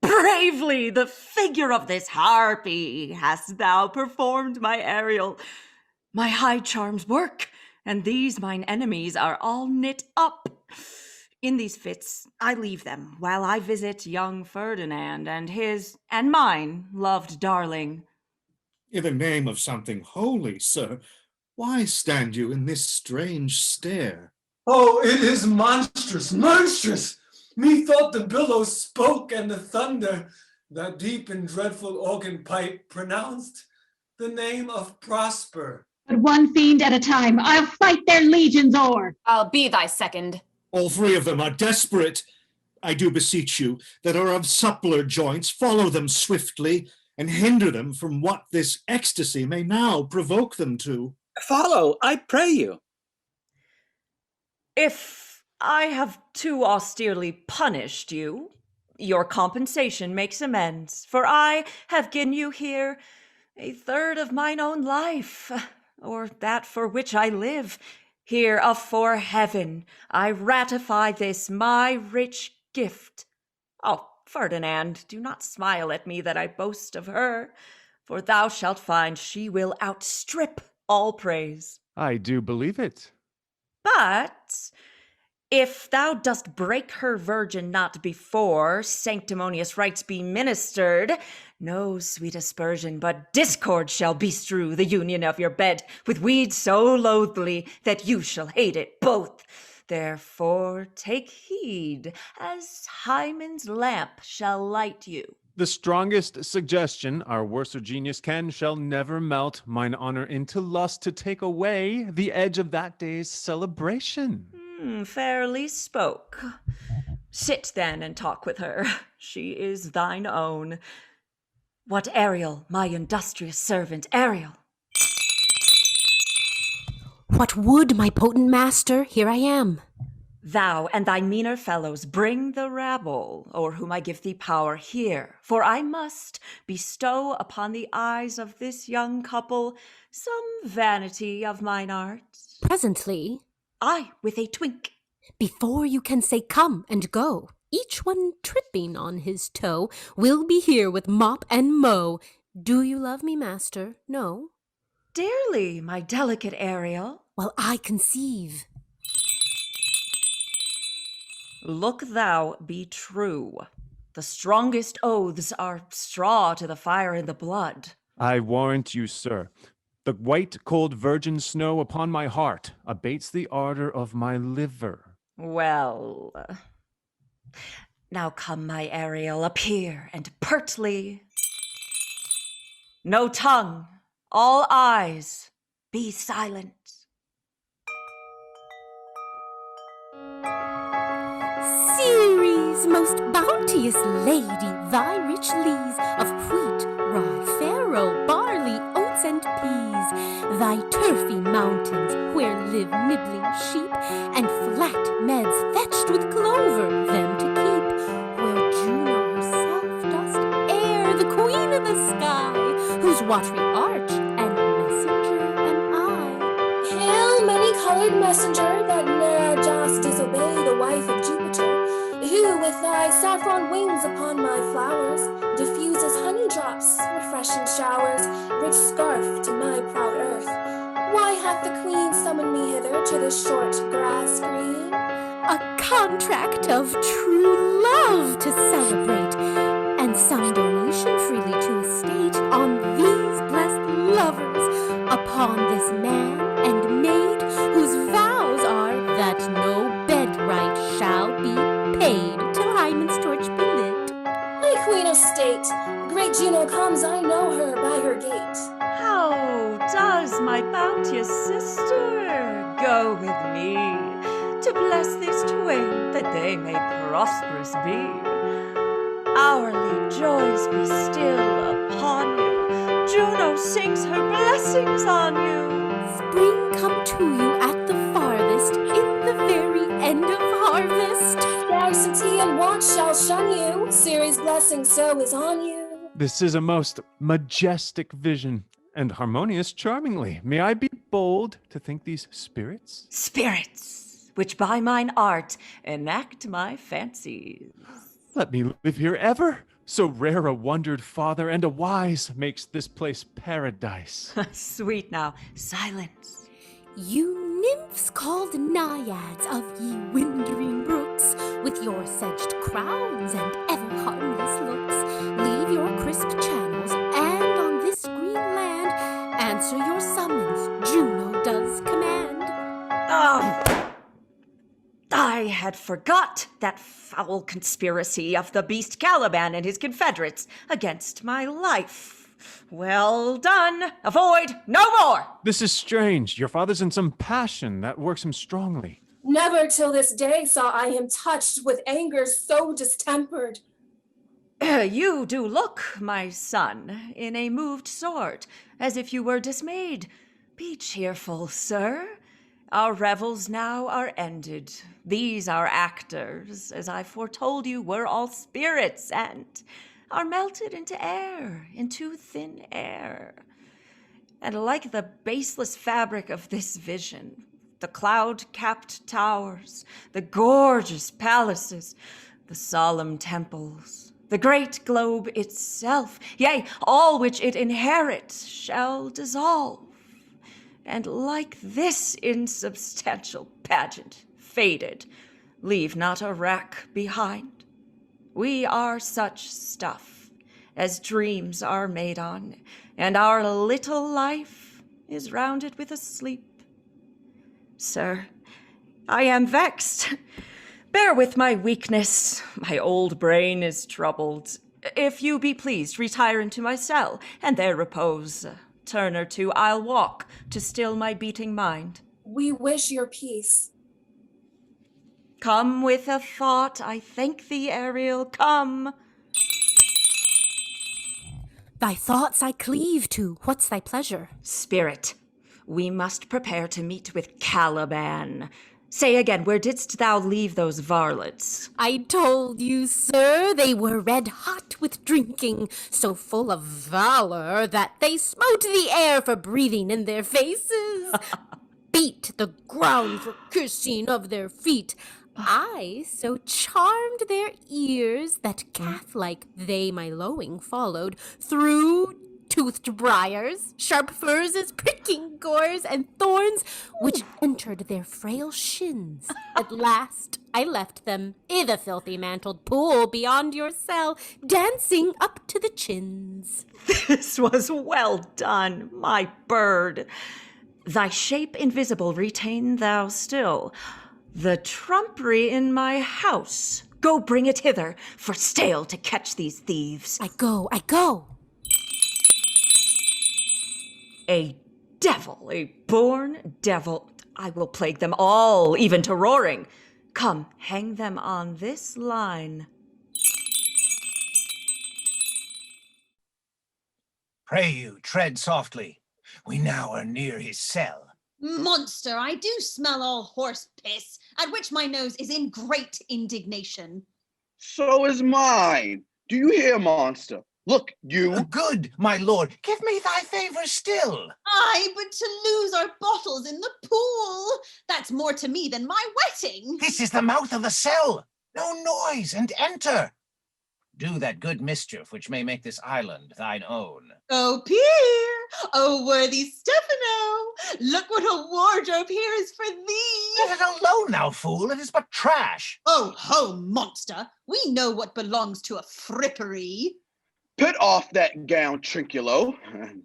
Bravely the figure of this harpy hast thou performed, my Ariel. My high charms work, and these mine enemies are all knit up. In these fits I leave them, while I visit young Ferdinand and his and mine loved darling. In the name of something holy, sir, why stand you in this strange stare? Oh, it is monstrous, monstrous! Methought the billows spoke, and the thunder, that deep and dreadful organ pipe, pronounced the name of Prosper. But one fiend at a time, I'll fight their legions o'er. I'll be thy second. All 3 of them are desperate. I do beseech you, that are of suppler joints, follow them swiftly, and hinder them from what this ecstasy may now provoke them to. Follow, I pray you. If I have too austerely punished you, your compensation makes amends, for I have given you here 1/3 of mine own life, or that for which I live. Here afore heaven I ratify this my rich gift. Oh, Ferdinand, do not smile at me that I boast of her, for thou shalt find she will outstrip all praise. I do believe it. But if thou dost break her virgin not before sanctimonious rites be ministered, no sweet aspersion but discord shall bestrew the union of your bed with weeds so loathly that you shall hate it both. Therefore take heed, as Hymen's lamp shall light you. The strongest suggestion our worser genius can shall never melt mine honor into lust to take away the edge of that day's celebration. Fairly spoke. Sit then and talk with her. She is thine own. What Ariel, my industrious servant, Ariel? What would my potent master? Here I am. Thou and thy meaner fellows bring the rabble, o'er whom I give thee power here, for I must bestow upon the eyes of this young couple some vanity of mine art. Presently. Aye, with a twink. Before you can say come and go, each one tripping on his toe, will be here with mop and mow. Do you love me, master? No? Dearly, my delicate Ariel. Well, I conceive. Look thou be true. The strongest oaths are straw to the fire in the blood. I warrant you, sir. The white cold virgin snow upon my heart abates the ardor of my liver. Well, now come, my Ariel, appear, and pertly. No tongue, all eyes, be silent. Series king's most bounteous lady, thy rich lees of wheat, rye, farrow, barley, oats, and peas, thy turfy mountains where live nibbling sheep, and flat meads fetched with clover, them to keep, where Juno herself dost air, the queen of the sky, whose watery arch and messenger am I. Hail, many-colored messenger, that ne'er dost disobey the wife of Jupiter, who with thy saffron wings upon my flowers diffuses honey drops, refreshing showers, rich scarf to my proud earth. Why hath the queen summoned me hither to this short grass green? A contract of true love to celebrate, and some donation freely to estate on these blessed lovers, upon this man and maid, whose vows are that no bed right shall be paid till Hymen's torch be lit. My queen of state, great Juno comes, I know her by her gait. How does my bounteous sister go with me to bless these twain that they may prosperous be? Hourly joys be still upon you. Juno sings her blessings on you. Spring come to you at the farthest, in the very end of harvest. Scarcity and want shall shun you. Ceres' blessing so is on you. This is a most majestic vision, and harmonious charmingly. May I be bold to think these spirits? Spirits, which by mine art enact my fancies. Let me live here ever. So rare a wondered father and a wise makes this place paradise. Sweet now, silence. You nymphs called naiads of ye windering brooks, with your sedged crowns and ever harmless looks, leave your crisp channels, and on this green land answer your summons, Juno does command. I had forgot that foul conspiracy of the beast Caliban and his confederates against my life. Well done. Avoid no more. This is strange. Your father's in some passion that works him strongly. Never till this day saw I him touched with anger so distempered. You do look, my son, in a moved sort, as if you were dismayed. Be cheerful, sir. Our revels now are ended. These our actors, as I foretold you, were all spirits, and are melted into air, into thin air. And like the baseless fabric of this vision, the cloud-capped towers, the gorgeous palaces, the solemn temples, the great globe itself, yea, all which it inherits, shall dissolve. And like this insubstantial pageant, faded, leave not a rack behind. We are such stuff as dreams are made on, and our little life is rounded with a sleep. Sir, I am vexed. Bear with my weakness. My old brain is troubled. If you be pleased, retire into my cell, and there repose. Turn or two I'll walk to still my beating mind. We wish your peace. Come with a thought, I thank thee, Ariel, come. Thy thoughts I cleave to. What's thy pleasure? Spirit, we must prepare to meet with Caliban. Say again, where didst thou leave those varlets? I told you, sir, they were red hot with drinking, so full of valor that they smote the air for breathing in their faces, beat the ground for kissing of their feet. I so charmed their ears that calf-like they my lowing followed, through toothed briars, sharp furs as pricking gores, and thorns which entered their frail shins. At last I left them i' the filthy mantled pool beyond your cell, dancing up to the chins. This was well done, my bird. Thy shape invisible retain thou still. The trumpery in my house, go bring it hither, for stale to catch these thieves. I go. A devil, a born devil. I will plague them all, even to roaring. Come, hang them on this line. Pray you, tread softly. We now are near his cell. Monster, I do smell all horse piss, at which my nose is in great indignation. So is mine. Do you hear, monster? Look, you. Good, my lord, give me thy favor still. Aye, but to lose our bottles in the pool, that's more to me than my wetting. This is the mouth of the cell. No noise, and enter. Do that good mischief which may make this island thine own. Oh, Pierre! Oh, worthy Stephano! Look what a wardrobe here is for thee! Let it alone, thou fool, it is but trash. Oh, ho, monster! We know what belongs to a frippery. Put off that gown, Trinculo.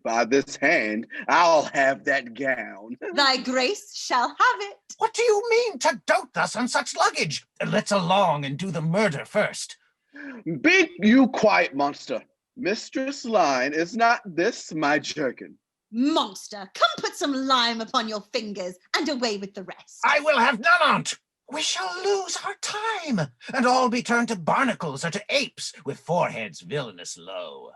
By this hand, I'll have that gown. Thy grace shall have it. What do you mean to dote thus on such luggage? Let's along and do the murder first. Be you quiet, monster. Mistress Line, is not this my jerkin? Monster, come put some lime upon your fingers, and away with the rest. I will have none on't. We shall lose our time, and all be turned to barnacles or to apes, with foreheads villainous low.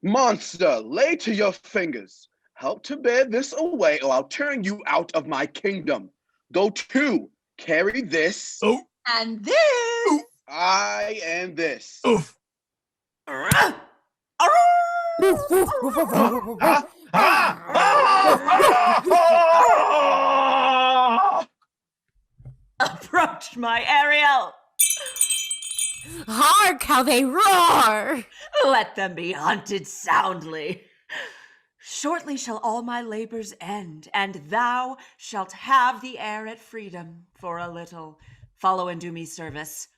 Monster, lay to your fingers. Help to bear this away, or I'll turn you out of my kingdom. Go to, carry this. Oh. And this. Ooh. I and this. Oof. Approach, my Ariel. Hark how they roar! Let them be hunted soundly. Shortly shall all my labors end, and thou shalt have the air at freedom for a little. Follow and do me service.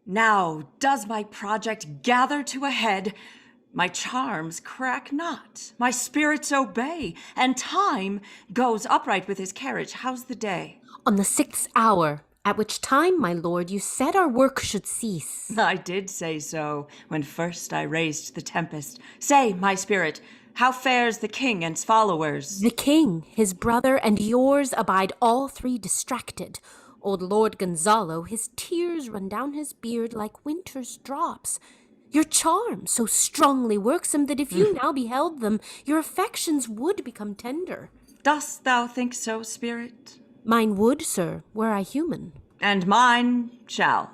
Now does my project gather to a head. My charms crack not, my spirits obey, and time goes upright with his carriage. How's the day? On the 6th hour, at which time, my lord, you said our work should cease. I did say so, when first I raised the Tempest. Say, my spirit, how fares the king and's followers? The king, his brother, and yours abide all three distracted. Old Lord Gonzalo, his tears run down his beard like winter's drops. Your charm so strongly works him that if you now beheld them, your affections would become tender. Dost thou think so, spirit? Mine would, sir, were I human. And mine shall.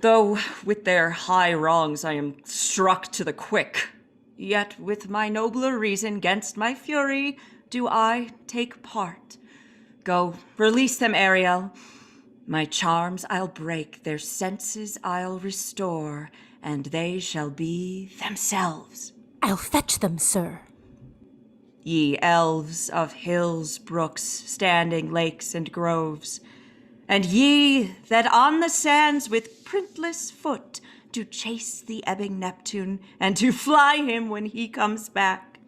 Though with their high wrongs I am struck to the quick, yet with my nobler reason 'gainst my fury do I take part. Go, release them, Ariel. My charms I'll break, their senses I'll restore, and they shall be themselves. I'll fetch them, sir. Ye elves of hills, brooks, standing lakes, and groves, and ye that on the sands with printless foot do chase the ebbing Neptune, and do fly him when he comes back,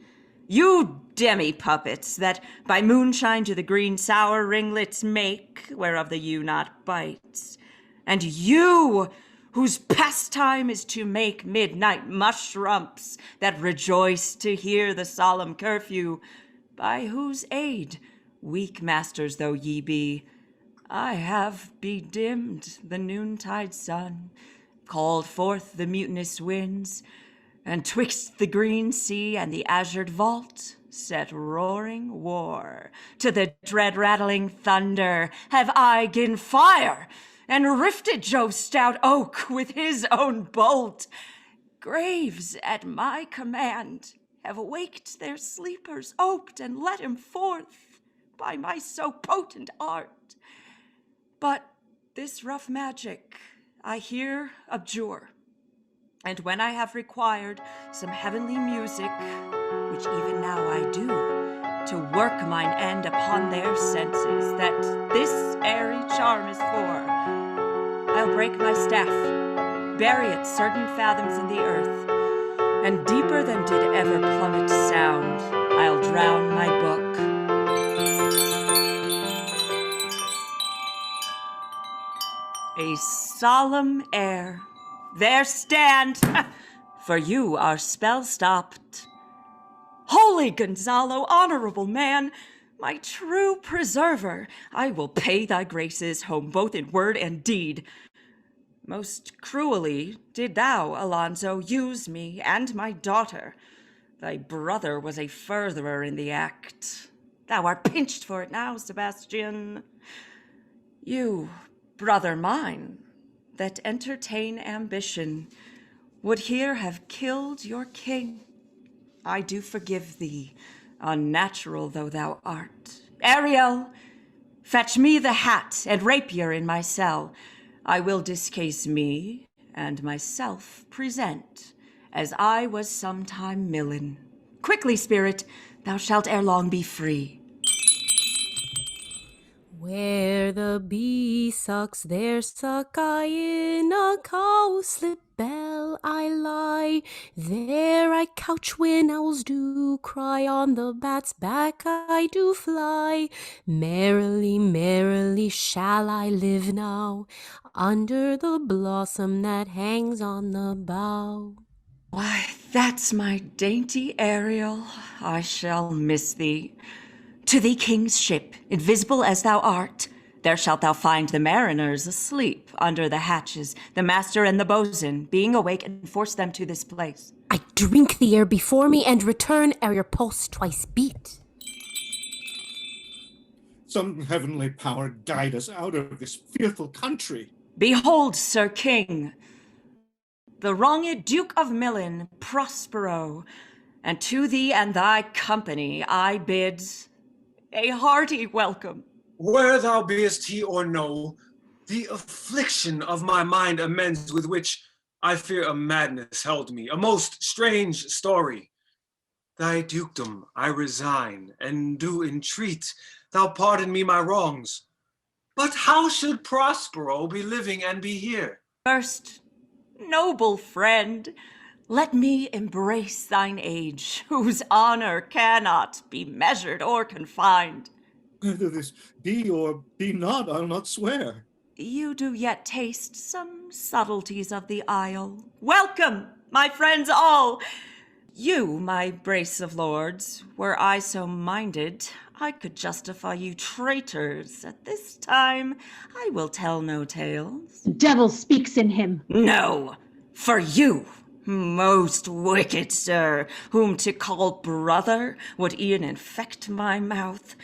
you demi-puppets that by moonshine to the green sour ringlets make, whereof the ewe not bites, and you whose pastime is to make midnight mushrumps that rejoice to hear the solemn curfew, by whose aid, weak masters though ye be, I have bedimmed the noontide sun, called forth the mutinous winds, and twixt the green sea and the azured vault set roaring war. To the dread rattling thunder have I given fire, and rifted Jove's stout oak with his own bolt. Graves at my command have waked their sleepers, oped and let him forth by my so potent art. But this rough magic I here abjure, and when I have required some heavenly music, which even now I do, to work mine end upon their senses, that this airy charm is for, I'll break my staff, bury it certain fathoms in the earth, and deeper than did ever plummet sound, I'll drown my book. A solemn air, there stand, for you are spell stopped. Holy Gonzalo, honorable man, my true preserver, I will pay thy graces home both in word and deed. Most cruelly did thou, Alonso, use me and my daughter. Thy brother was a furtherer in the act. Thou art pinched for it now, Sebastian. You, brother mine, that entertain ambition, would here have killed your king. I do forgive thee, unnatural though thou art. Ariel, fetch me the hat and rapier in my cell. I will discase me and myself present, as I was sometime Millen. Quickly, spirit, thou shalt ere long be free. Where the bee sucks, there suck I in a cowslip bell I lie. There I couch when owls do cry, on the bat's back I do fly. Merrily, merrily shall I live now, under the blossom that hangs on the bough. Why, that's my dainty Ariel. I shall miss thee. To thee, king's ship, invisible as thou art, there shalt thou find the mariners asleep under the hatches, the master and the boatswain being awake, and force them to this place. I drink the air before me and return ere your pulse twice beat. Some heavenly power guide us out of this fearful country. Behold, Sir King, the wronged Duke of Milan, Prospero, and to thee and thy company I bid a hearty welcome. Where thou beest he or no, the affliction of my mind amends, with which I fear a madness held me, a most strange story. Thy dukedom I resign, and do entreat thou pardon me my wrongs. But how should Prospero be living and be here? First, noble friend, let me embrace thine age, whose honor cannot be measured or confined. Whether this be or be not, I'll not swear. You do yet taste some subtleties of the isle. Welcome, my friends all! You, my brace of lords, were I so minded, I could justify you traitors. At this time, I will tell no tales. The devil speaks in him. No, for you, most wicked sir, whom to call brother would e'en infect my mouth.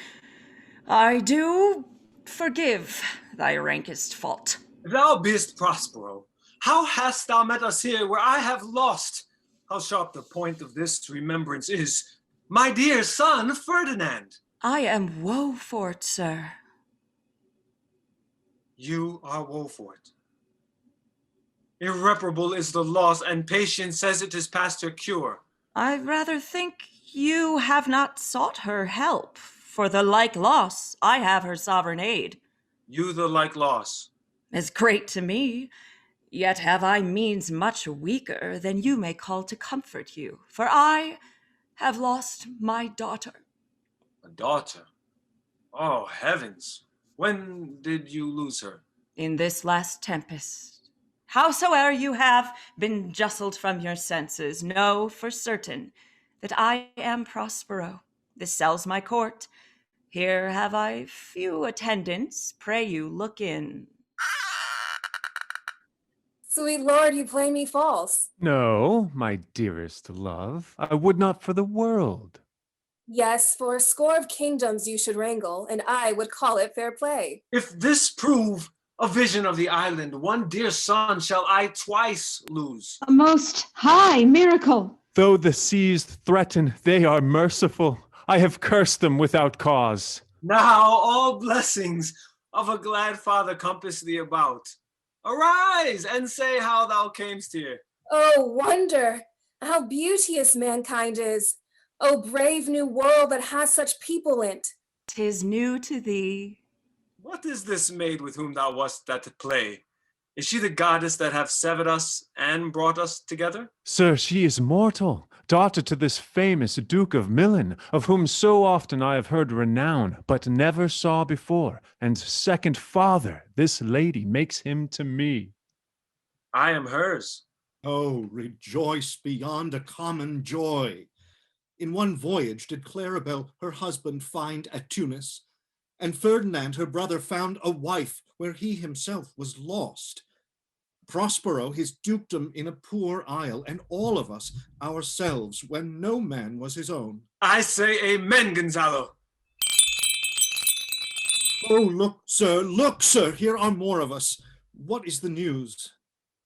I do forgive thy rankest fault. Thou beest Prospero. How hast thou met us here where I have lost? How sharp the point of this remembrance is, my dear son Ferdinand. I am woe for it, sir. You are woe for it. Irreparable is the loss, and patience says it is past her cure. I rather think you have not sought her help. For the like loss, I have her sovereign aid. You the like loss. Is great to me, yet have I means much weaker than you may call to comfort you. For I have lost my daughter. A daughter? Oh, heavens. When did you lose her? In this last tempest. Howsoe'er you have been justled from your senses, know for certain that I am Prospero. This cell's my court. Here have I few attendants. Pray you look in. Sweet lord, you play me false. No, my dearest love, I would not for the world. Yes, for a score of kingdoms you should wrangle, and I would call it fair play. If this prove a vision of the island, one dear son shall I twice lose. A most high miracle. Though the seas threaten, they are merciful. I have cursed them without cause. Now all blessings of a glad father compass thee about. Arise and say how thou camest here. Oh, wonder, how beauteous mankind is. Oh, brave new world that has such people in't. 'Tis new to thee. What is this maid with whom thou wast at play? Is she the goddess that have severed us and brought us together? Sir, she is mortal, daughter to this famous Duke of Milan, of whom so often I have heard renown, but never saw before, and second father this lady makes him to me. I am hers. Oh, rejoice beyond a common joy. In one voyage did Claribel her husband find at Tunis, and Ferdinand her brother found a wife where he himself was lost. Prospero his dukedom in a poor isle, and all of us ourselves when no man was his own. I say amen, Gonzalo. Oh, look, sir, here are more of us. What is the news?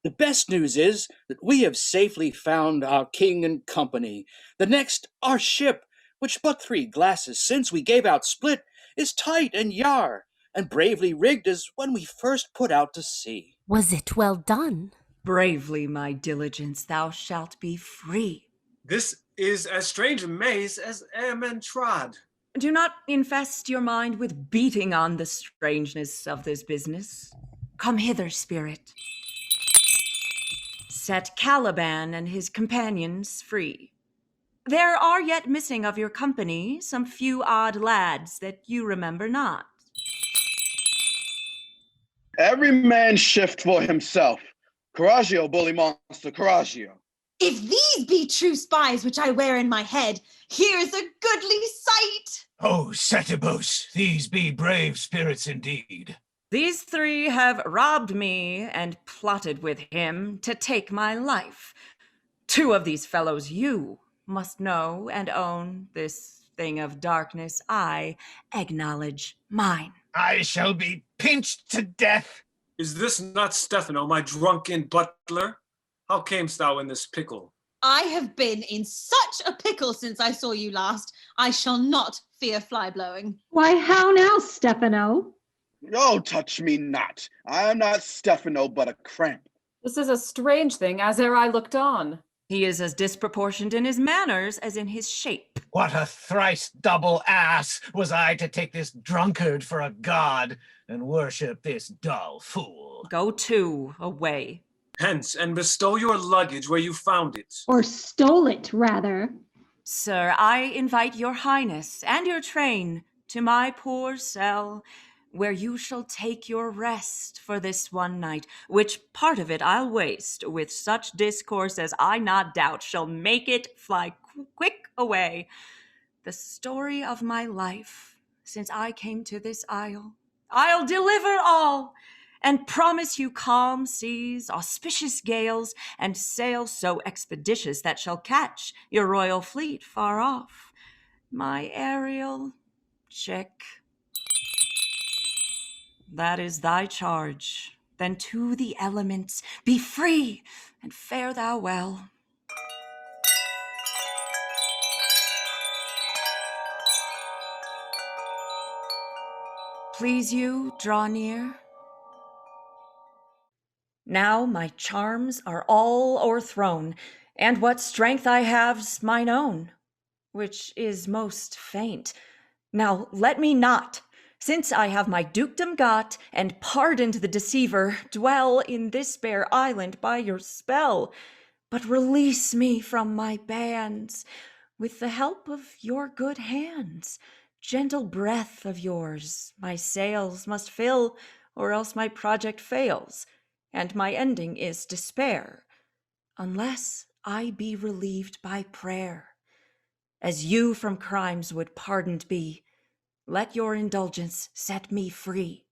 The best news is that we have safely found our king and company. The next, our ship, which but 3 glasses since we gave out split, is tight and yar, and bravely rigged as when we first put out to sea. Was it well done? Bravely, my diligence, thou shalt be free. This is as strange a maze as airmen trod. Do not infest your mind with beating on the strangeness of this business. Come hither, spirit. Set Caliban and his companions free. There are yet missing of your company some few odd lads that you remember not. Every man shift for himself. Coraggio, bully monster, coraggio. If these be true spies which I wear in my head, here's a goodly sight. Oh, Setibos, these be brave spirits indeed. These 3 have robbed me and plotted with him to take my life. 2 of these fellows you must know and own. This thing of darkness I acknowledge mine. I shall be pinched to death. Is this not Stephano, my drunken butler? How camest thou in this pickle? I have been in such a pickle since I saw you last. I shall not fear fly blowing. Why, how now, Stephano? Oh, touch me not. I am not Stephano, but a cramp. This is a strange thing, as ere I looked on. He is as disproportioned in his manners as in his shape. What a thrice double ass was I to take this drunkard for a god and worship this dull fool. Go to, away. Hence, and bestow your luggage where you found it. Or stole it, rather. Sir, I invite your highness and your train to my poor cell, where you shall take your rest for this one night, which part of it I'll waste with such discourse as I not doubt shall make it fly quick away. The story of my life since I came to this isle, I'll deliver all, and promise you calm seas, auspicious gales, and sail so expeditious that shall catch your royal fleet far off. My Ariel, check. That is thy charge. Then to the elements be free, and fare thou well. Please you draw near. Now my charms are all o'erthrown, and what strength I have's mine own, which is most faint. Now let me not, since I have my dukedom got, and pardoned the deceiver, dwell in this bare island by your spell, but release me from my bands, with the help of your good hands. Gentle breath of yours my sails must fill, or else my project fails, and my ending is despair, unless I be relieved by prayer. As you from crimes would pardoned be, let your indulgence set me free.